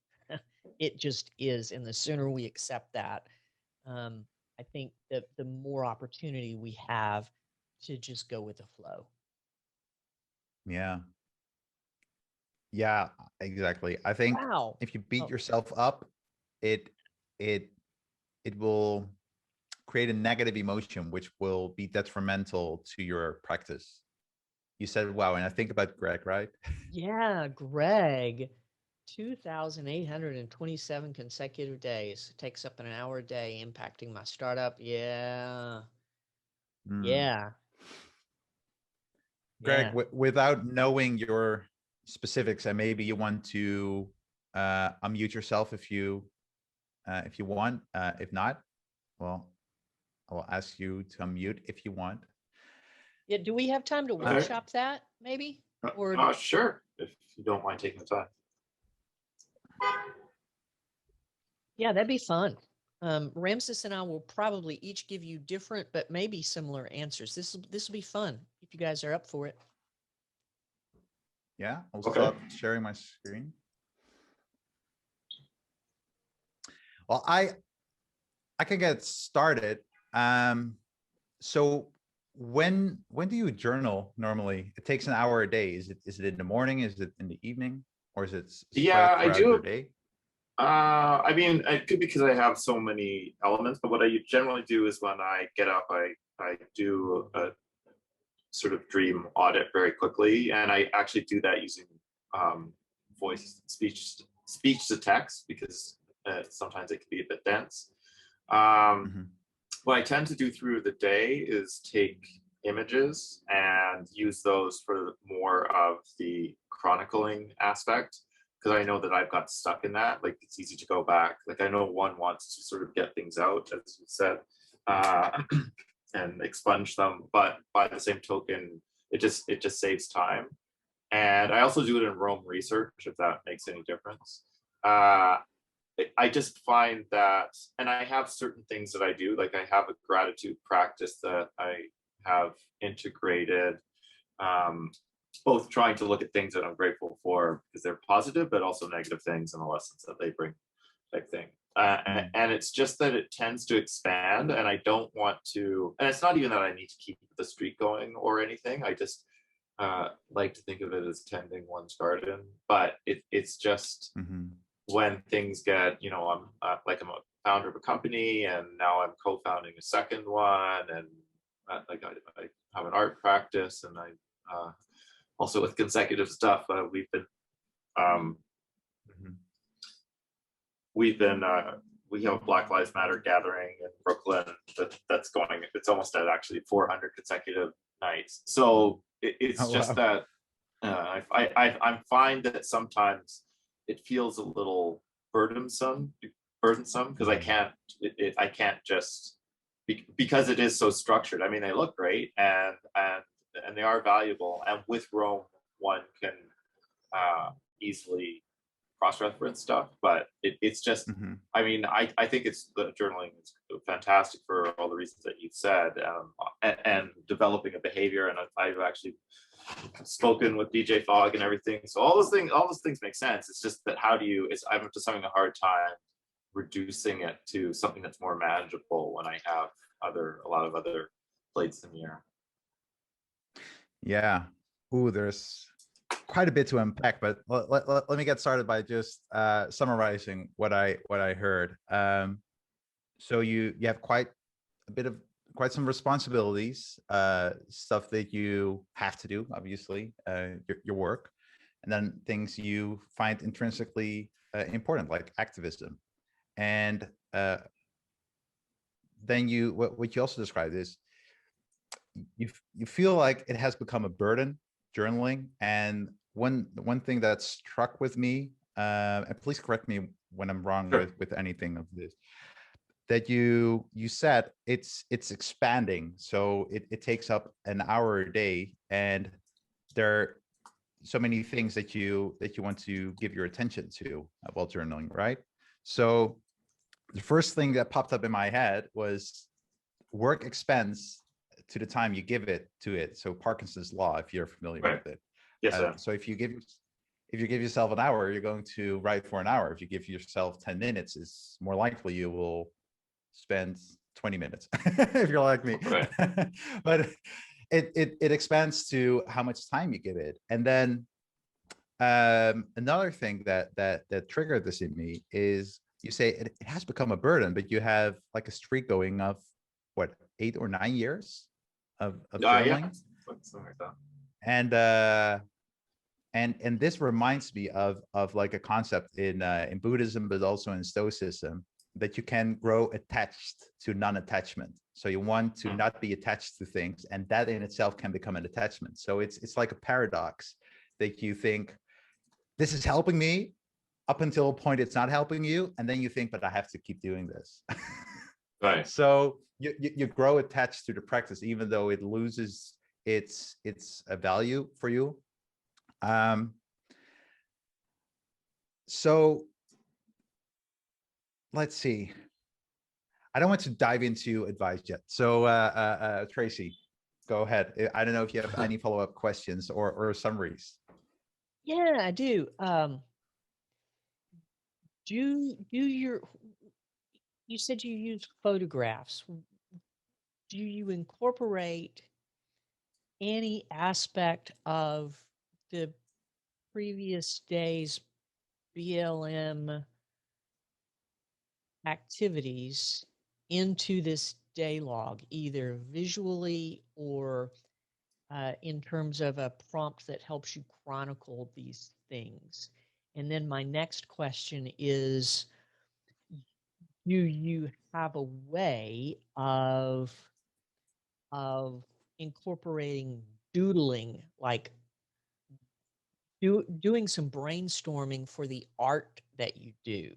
Speaker 2: It just is. And the sooner we accept that, I think that the more opportunity we have to just go with the flow.
Speaker 1: Yeah. Yeah, exactly. I think
Speaker 2: Wow.
Speaker 1: if you beat
Speaker 2: Oh,
Speaker 1: yourself up, it it it will create a negative emotion which will be detrimental to your practice. You said wow, and I think about Greg, right?
Speaker 2: yeah, Greg. 2,827 consecutive days. Takes up an hour a day, impacting my startup. Yeah.
Speaker 1: Mm.
Speaker 2: Yeah.
Speaker 1: Greg,
Speaker 2: Yeah.
Speaker 1: without knowing your specifics, and maybe you want to unmute yourself if you want. If not, well, I will ask you to unmute if you want.
Speaker 2: Yeah. Do we have time to
Speaker 3: Okay.
Speaker 2: workshop that maybe? Or
Speaker 3: Sure, if you don't mind taking the time.
Speaker 2: yeah, that'd be fun. Ramses and I will probably each give you different but maybe similar answers. This will be fun if you guys are up for it.
Speaker 1: Yeah, I'll
Speaker 3: Okay.
Speaker 1: stop sharing my screen. Well, I can get started. So when do you journal normally? It takes an hour a day. Is it in the morning? Is it in the evening? Or is it
Speaker 3: Yeah,
Speaker 1: spread
Speaker 3: I
Speaker 1: throughout your
Speaker 3: do.
Speaker 1: day?
Speaker 3: I mean, it could be because I have so many elements, but what I generally do is when I get up, I do a sort of dream audit very quickly, and I actually do that using voice speech to text because sometimes it can be a bit dense. What I tend to do through the day is take images and use those for more of the chronicling aspect. because I know that I've got stuck in that. Like it's easy to go back. Like I know one wants to sort of get things out, as you said, uh, and expunge them, but by the same token, it just saves time. And I also do it in Rome research, if that makes any difference. Uh, I just find that, and I have certain things that I do, like I have a gratitude practice that I have integrated, um, both trying to look at things that I'm grateful for because they're positive, but also negative things and the lessons that they bring, type thing.
Speaker 1: Mm.
Speaker 3: And it's just that it tends to expand, and I don't want to, and it's not even that I need to keep the streak going or anything. I just like to think of it as tending one's garden, but it's just
Speaker 1: Mhm.
Speaker 3: when things get, I'm like I'm a founder of a company, and now I'm co-founding a second one, and like I have an art practice, and I also with consecutive stuff, um,
Speaker 1: Mhm.
Speaker 3: we have a Black Lives Matter gathering in Brooklyn that's going. It's almost at actually 400 consecutive nights. So it's
Speaker 1: Oh,
Speaker 3: just
Speaker 1: wow.
Speaker 3: that I find that sometimes it feels a little burdensome, because
Speaker 1: Mhm.
Speaker 3: I can't just because it is so structured. I mean, they look great, and they are valuable. And with Rome, one can easily cross-reference stuff, but it's just,
Speaker 1: Mhm.
Speaker 3: I mean, I think it's the journaling is fantastic for all the reasons that you've said, and developing a behavior. And I've actually spoken with DJ Fogg and everything. So all those things make sense. It's just that I'm just having a hard time reducing it to something that's more manageable when I have a lot of other plates in the air.
Speaker 1: Yeah. Ooh, there's quite a bit to unpack, but let me get started by just summarizing what I heard. So you have quite some responsibilities, stuff that you have to do, obviously, your work, and then things you find intrinsically important, like activism. And then what you also described is you feel like it has become a burden, journaling. And one thing that struck with me, and please correct me when I'm wrong
Speaker 3: Sure.
Speaker 1: with anything of this, that you said it's expanding, so it takes up an hour a day, and there are so many things that you want to give your attention to while journaling, right? So the first thing that popped up in my head was work expense to the time you give it to it. So Parkinson's law, if you're familiar
Speaker 3: Right.
Speaker 1: with it.
Speaker 3: Yes, sir.
Speaker 1: So if you give yourself an hour, you're going to write for an hour. If you give yourself 10 minutes, it's more likely you will spend 20 minutes if you're like me.
Speaker 3: Right.
Speaker 1: But it expands to how much time you give it. And then another thing that triggered this in me is you say it has become a burden, but you have like a streak going of what, 8 or 9 years of
Speaker 3: Yeah,
Speaker 1: journaling.
Speaker 3: something like that.
Speaker 1: And this reminds me of like a concept in Buddhism, but also in Stoicism, that you can grow attached to non-attachment. So you want to not be attached to things, and that in itself can become an attachment. So it's like a paradox that you think this is helping me up until a point it's not helping you, and then you think, but I have to keep doing this.
Speaker 3: Right.
Speaker 1: So you grow attached to the practice, even though it loses its a value for you. So let's see. I don't want to dive into advice yet. So Tracy, go ahead. I don't know if you have any follow-up questions or summaries.
Speaker 2: Yeah, I do. You said you use photographs. Do you incorporate any aspect of the previous day's BLM activities into this day log, either visually or in terms of a prompt that helps you chronicle these things? And then my next question is, do you have a way of incorporating doodling, like doing some brainstorming for the art that you do.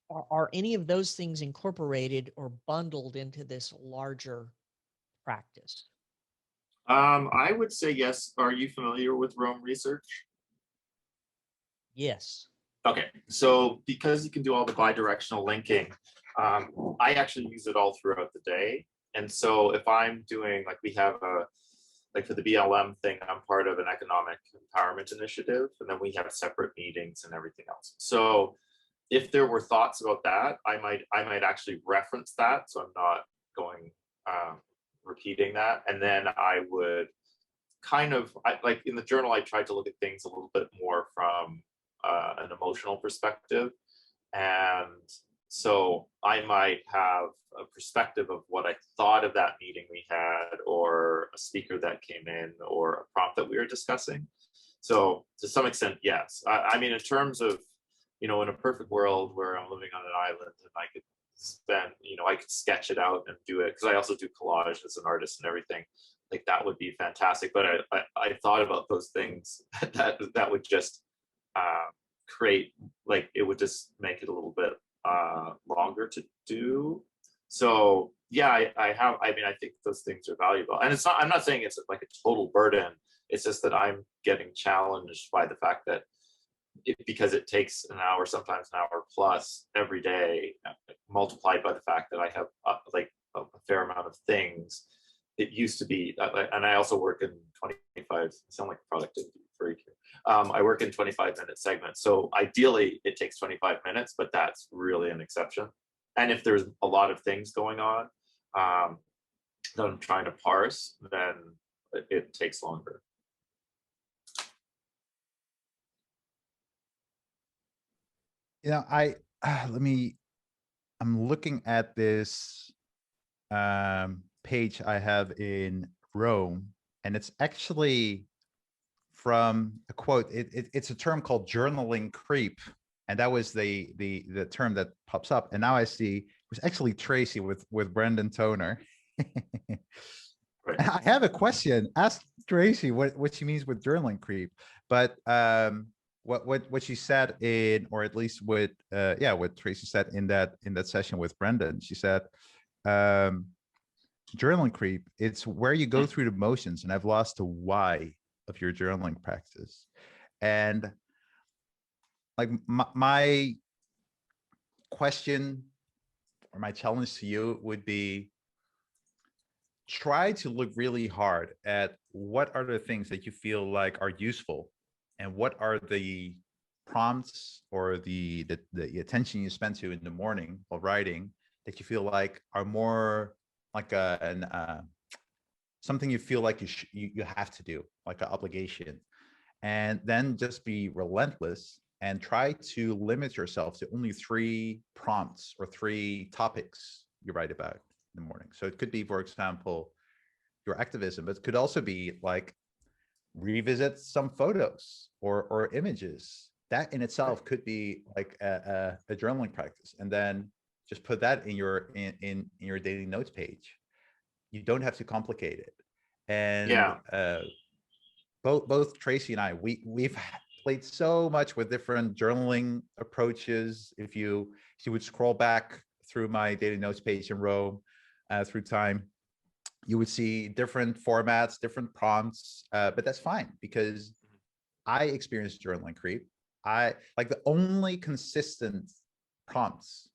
Speaker 2: Are any of those things incorporated or bundled into this larger practice?
Speaker 3: I would say yes. Are you familiar with Rome research?
Speaker 2: Yes.
Speaker 3: Okay, so because you can do all the bidirectional linking, I actually use it all throughout the day. And so if I'm doing, like, we have a, like for the BLM thing, I'm part of an economic empowerment initiative, and then we have separate meetings and everything else. So if there were thoughts about that, I might actually reference that, so I'm not going repeating that, and then I would kind of, like in the journal, I tried to look at things a little bit more from an emotional perspective. And so I might have a perspective of what I thought of that meeting we had, or a speaker that came in, or a prompt that we were discussing. So to some extent, yes. I mean, in terms of, in a perfect world where I'm living on an island and I could spend, I could sketch it out and do it, because I also do collage as an artist and everything. Like, that would be fantastic. But I thought about those things that would just create, like, it would just make it a little bit longer to do. So yeah, I mean, I think those things are valuable, and I'm not saying it's like a total burden. It's just that I'm getting challenged by the fact that because it takes an hour, sometimes an hour plus every day, multiplied by the fact that I have like a fair amount of things. It used to be, and I also work in 25, sound like a productivity freak here. I work in 25-minute segments. So ideally it takes 25 minutes, but that's really an exception. And if there's a lot of things going on that I'm trying to parse, then it takes longer.
Speaker 1: I I'm looking at this page I have in Rome, and it's actually from a quote. It's a term called journaling creep, and that was the term that pops up. And now I see it was actually Tracy with Brendan Toner.
Speaker 3: Right.
Speaker 1: I have a question. Ask Tracy what she means with journaling creep. But what she said in, or at least what Tracy said in that session with Brendan, she said, journaling creep, it's where you go through the motions, and I've lost the why of your journaling practice. And like my question or my challenge to you would be, try to look really hard at what are the things that you feel like are useful, and what are the prompts or the attention you spend to in the morning while writing that you feel like are more like something you feel like you have to do, like an obligation. And then just be relentless and try to limit yourself to only 3 prompts or 3 topics you write about in the morning. So it could be, for example, your activism, but it could also be like revisit some photos or images. That in itself could be like a journaling practice, and then just put that in your daily notes page. You don't have to complicate it. And
Speaker 3: Yeah.
Speaker 1: Both Tracy and I, we've played so much with different journaling approaches. If you would scroll back through my daily notes page in Rome through time, you would see different formats, different prompts, but that's fine, because I experienced journaling creep. I like the only consistent prompts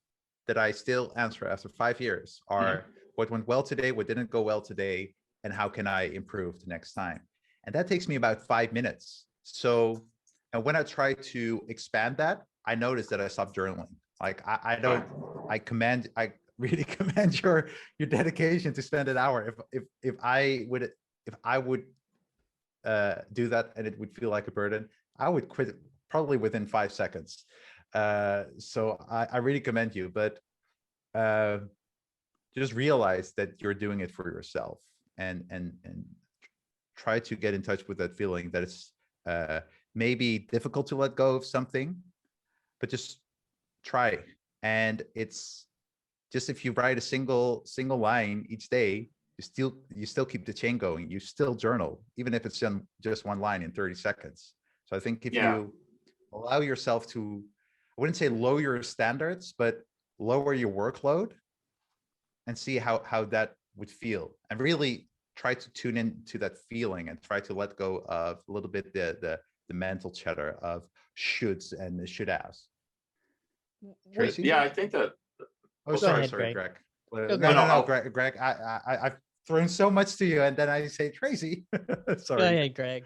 Speaker 1: that I still answer after 5 years are what went well today, what didn't go well today, and how can I improve the next time. And that takes me about 5 minutes. So, and when I try to expand that, I notice that I stopped journaling. Like I don't, I really commend your dedication to spend an hour. If I would do that and it would feel like a burden, I would quit probably within 5 seconds. So I really commend you, but just realize that you're doing it for yourself, and try to get in touch with that feeling that it's maybe difficult to let go of something, but just try. And it's just, if you write a single line each day, you still keep the chain going. You still journal, even if it's in just one line in 30 seconds. So I think if
Speaker 3: Yeah.
Speaker 1: you allow yourself to, I wouldn't say lower your standards, but lower your workload and see how that would feel, and really try to tune into that feeling and try to let go of a little bit the mental chatter of shoulds and should haves.
Speaker 2: Wait,
Speaker 1: Tracy?
Speaker 3: Yeah, I think that.
Speaker 1: Oh,
Speaker 3: Go
Speaker 1: sorry,
Speaker 2: ahead,
Speaker 1: sorry,
Speaker 2: Greg.
Speaker 1: Greg.
Speaker 2: Go
Speaker 1: No,
Speaker 2: ahead.
Speaker 1: no, Greg. I've thrown so much to you, and then I say Tracy.
Speaker 2: Go
Speaker 1: Sorry.
Speaker 2: ahead, Greg.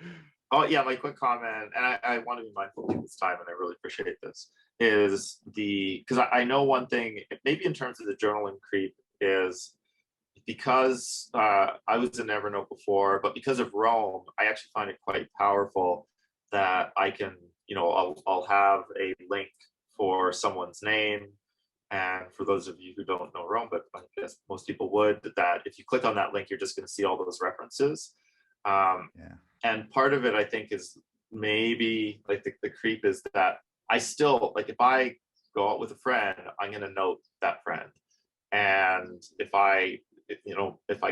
Speaker 3: Oh yeah, my quick comment, and I want to be mindful of people's time, and I really appreciate this. Is because I know one thing, maybe in terms of the journaling creep, is because I was in Evernote before, but because of Rome, I actually find it quite powerful that I can, I'll have a link for someone's name. And for those of you who don't know Rome, but I guess most people would, that if you click on that link, you're just going to see all those references.
Speaker 1: Yeah.
Speaker 3: And part of it, I think, is maybe like the creep is that I still, like, if I go out with a friend, I'm going to note that friend. And if I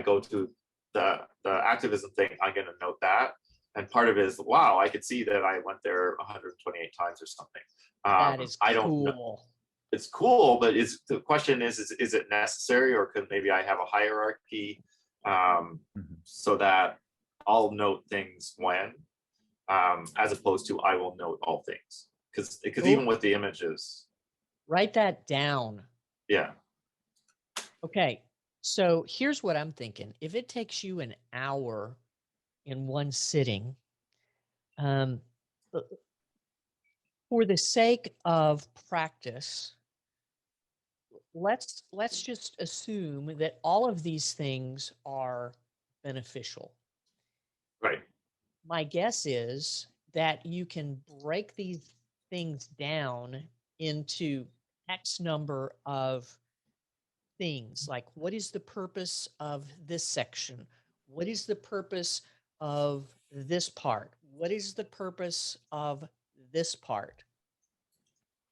Speaker 3: go to the activism thing, I'm going to note that. And part of it is, wow, I could see that I went there 128 times or something.
Speaker 2: That is
Speaker 3: I don't know.
Speaker 2: cool.
Speaker 3: It's cool, but the question is it necessary, or could maybe I have a hierarchy so that I'll note things when, as opposed to I will note all things, because even with the images,
Speaker 2: Write that down.
Speaker 3: yeah.
Speaker 2: Okay, so here's what I'm thinking. If it takes you an hour in one sitting, for the sake of practice, let's just assume that all of these things are beneficial.
Speaker 3: Right.
Speaker 2: My guess is that you can break these things down into X number of things, like what is the purpose of this section? What is the purpose of this part? What is the purpose of this part?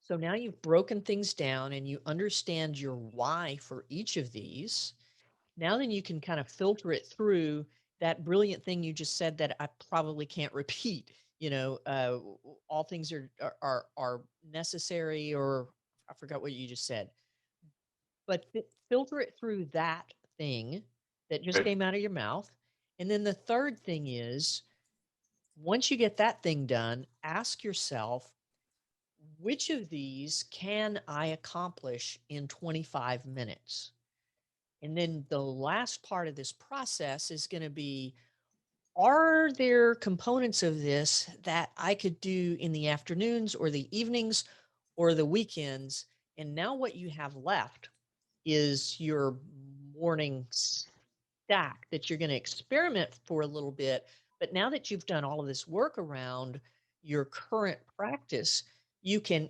Speaker 2: So now you've broken things down and you understand your why for each of these. Now then you can kind of filter it through that brilliant thing you just said that I probably can't repeat. All things are necessary, or I forgot what you just said. But filter it through that thing that just came out of your mouth. And then the third thing is, once you get that thing done, ask yourself, which of these can I accomplish in 25 minutes? And then the last part of this process is going to be, are there components of this that I could do in the afternoons or the evenings or the weekends? And now what you have left is your morning stack that you're going to experiment for a little bit. But now that you've done all of this work around your current practice, you can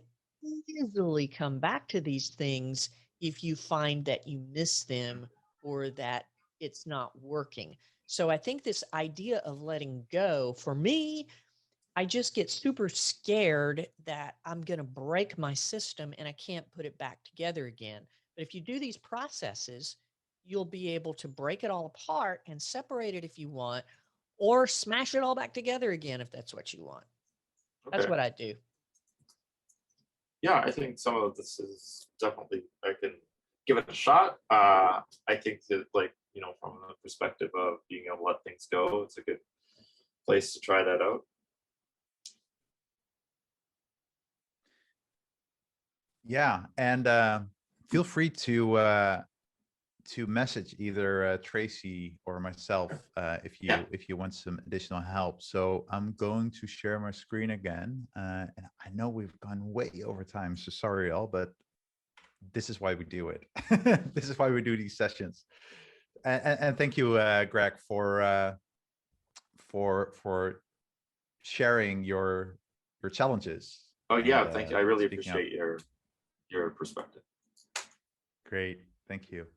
Speaker 2: easily come back to these things if you find that you miss them or that it's not working. So I think this idea of letting go, for me, I just get super scared that I'm going to break my system and I can't put it back together again. But if you do these processes, you'll be able to break it all apart and separate it if you want, or smash it all back together again if that's what you want.
Speaker 3: Okay.
Speaker 2: That's what I do.
Speaker 3: Yeah, I think some of this is definitely, I can give it a shot. I think that, like, from the perspective of being able to let things go, it's a good place to try that out.
Speaker 1: Yeah, and feel free to message either Tracy or myself if you want some additional help. So I'm going to share my screen again, and I know we've gone way over time, so sorry all, but this is why we do it. This is why we do these sessions. And thank you, Greg, for sharing your challenges.
Speaker 3: Oh yeah,
Speaker 1: and,
Speaker 3: thank you. I really
Speaker 1: speaking up.
Speaker 3: appreciate your perspective.
Speaker 1: Great, thank you.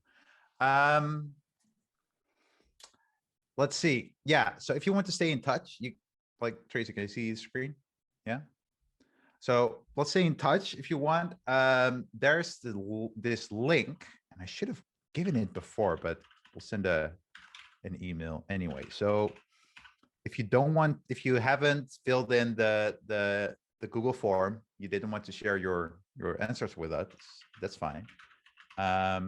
Speaker 1: Let's see. Yeah, so if you want to stay in touch, you, like, Tracy, can you see the screen? Yeah. So let's stay in touch if you want. There's this link, and I should have given it before, but we'll send a an email anyway. So if you haven't filled in the Google form, you didn't want to share your answers with us, that's fine. But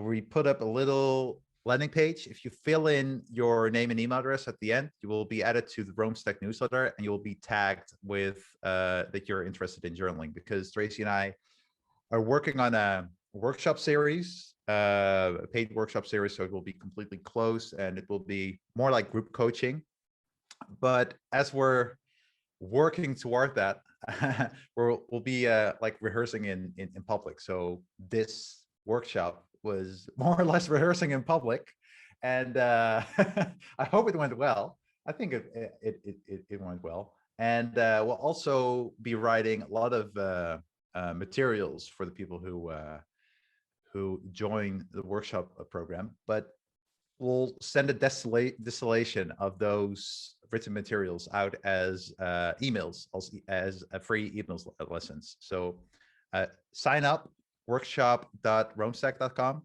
Speaker 1: we put up a little landing page. If you fill in your name and email address at the end, you will be added to the Rome Stack newsletter, and you will be tagged with that you're interested in journaling, because Tracy and I are working on a workshop series, a paid workshop series. So it will be completely closed, and it will be more like group coaching. But as we're working toward that, we'll be like rehearsing in public. So this workshop was more or less rehearsing in public, and I hope it went well. I think it went well, and we'll also be writing a lot of materials for the people who join the workshop program. But we'll send a distillation of those written materials out as emails, as a free emails lessons. So sign up, workshop.romestack.com.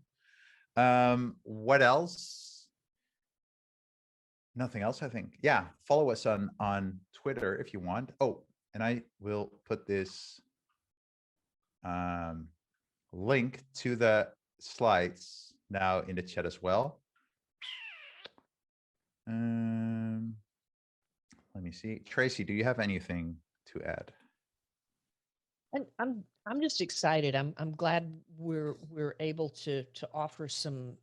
Speaker 1: What else? Nothing else, I think. Yeah, follow us on Twitter if you want. Oh, and I will put this link to the slides now in the chat as well. Let me see. Tracy, do you have anything to add?
Speaker 2: I'm just excited. I'm glad we're able to offer some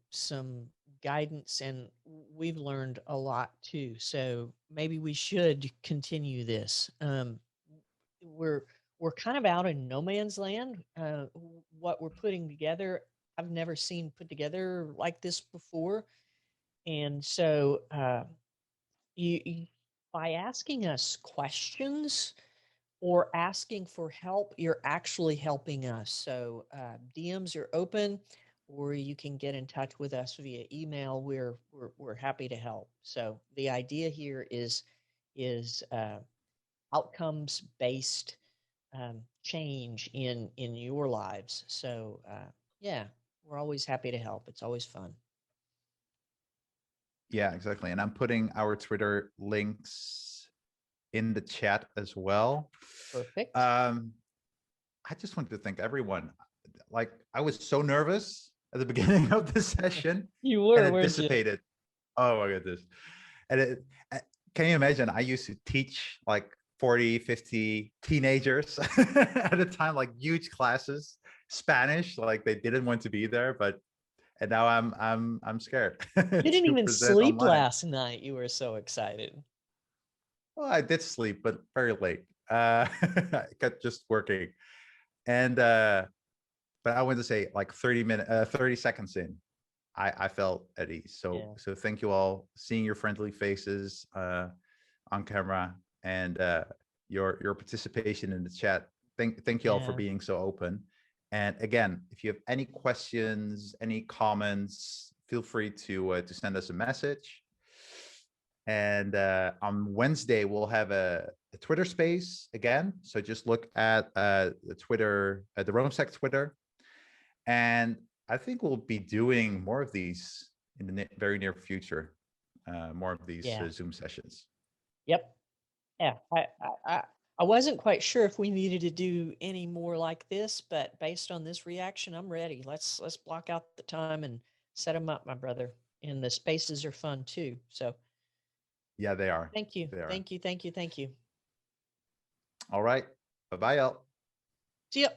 Speaker 2: guidance, and we've learned a lot too. So maybe we should continue this. We're kind of out in no man's land. What we're putting together, I've never seen put together like this before, and so you by asking us questions or asking for help, you're actually helping us. So DMs are open, or you can get in touch with us via email. We're happy to help. So the idea here is outcomes based change in your lives. So yeah, we're always happy to help. It's always fun.
Speaker 1: Yeah, exactly. And I'm putting our Twitter links in the chat as well.
Speaker 2: Perfect.
Speaker 1: I just wanted to thank everyone. Like, I was so nervous at the beginning of the session.
Speaker 2: You were,
Speaker 1: and it
Speaker 2: weren't
Speaker 1: dissipated. Oh my goodness. And can you imagine? I used to teach like 40, 50 teenagers at a time, like huge classes, Spanish, like they didn't want to be there, and now I'm scared.
Speaker 2: You didn't
Speaker 1: to
Speaker 2: even
Speaker 1: present
Speaker 2: sleep
Speaker 1: online.
Speaker 2: last night. You were so excited.
Speaker 1: Well, I did sleep, but very late. I kept just working. And but I want to say, like 30 seconds in, I felt at ease. So
Speaker 2: Yeah.
Speaker 1: so thank you all. Seeing your friendly faces on camera, and your participation in the chat. Thank you all for
Speaker 2: Yeah.
Speaker 1: being so open. And again, if you have any questions, any comments, feel free to send us a message. And on Wednesday, we'll have a Twitter space again. So just look at the Twitter, the Rome Stack Twitter. And I think we'll be doing more of these in the very near future, more of these
Speaker 2: Yeah.
Speaker 1: Zoom sessions.
Speaker 2: Yep. Yeah. I wasn't quite sure if we needed to do any more like this, but based on this reaction, I'm ready. Let's block out the time and set them up, my brother. And the spaces are fun too. So
Speaker 1: Yeah, they are.
Speaker 2: thank you.
Speaker 1: They are.
Speaker 2: Thank you. Thank you. Thank you.
Speaker 1: All right. Bye-bye, y'all.
Speaker 2: See ya.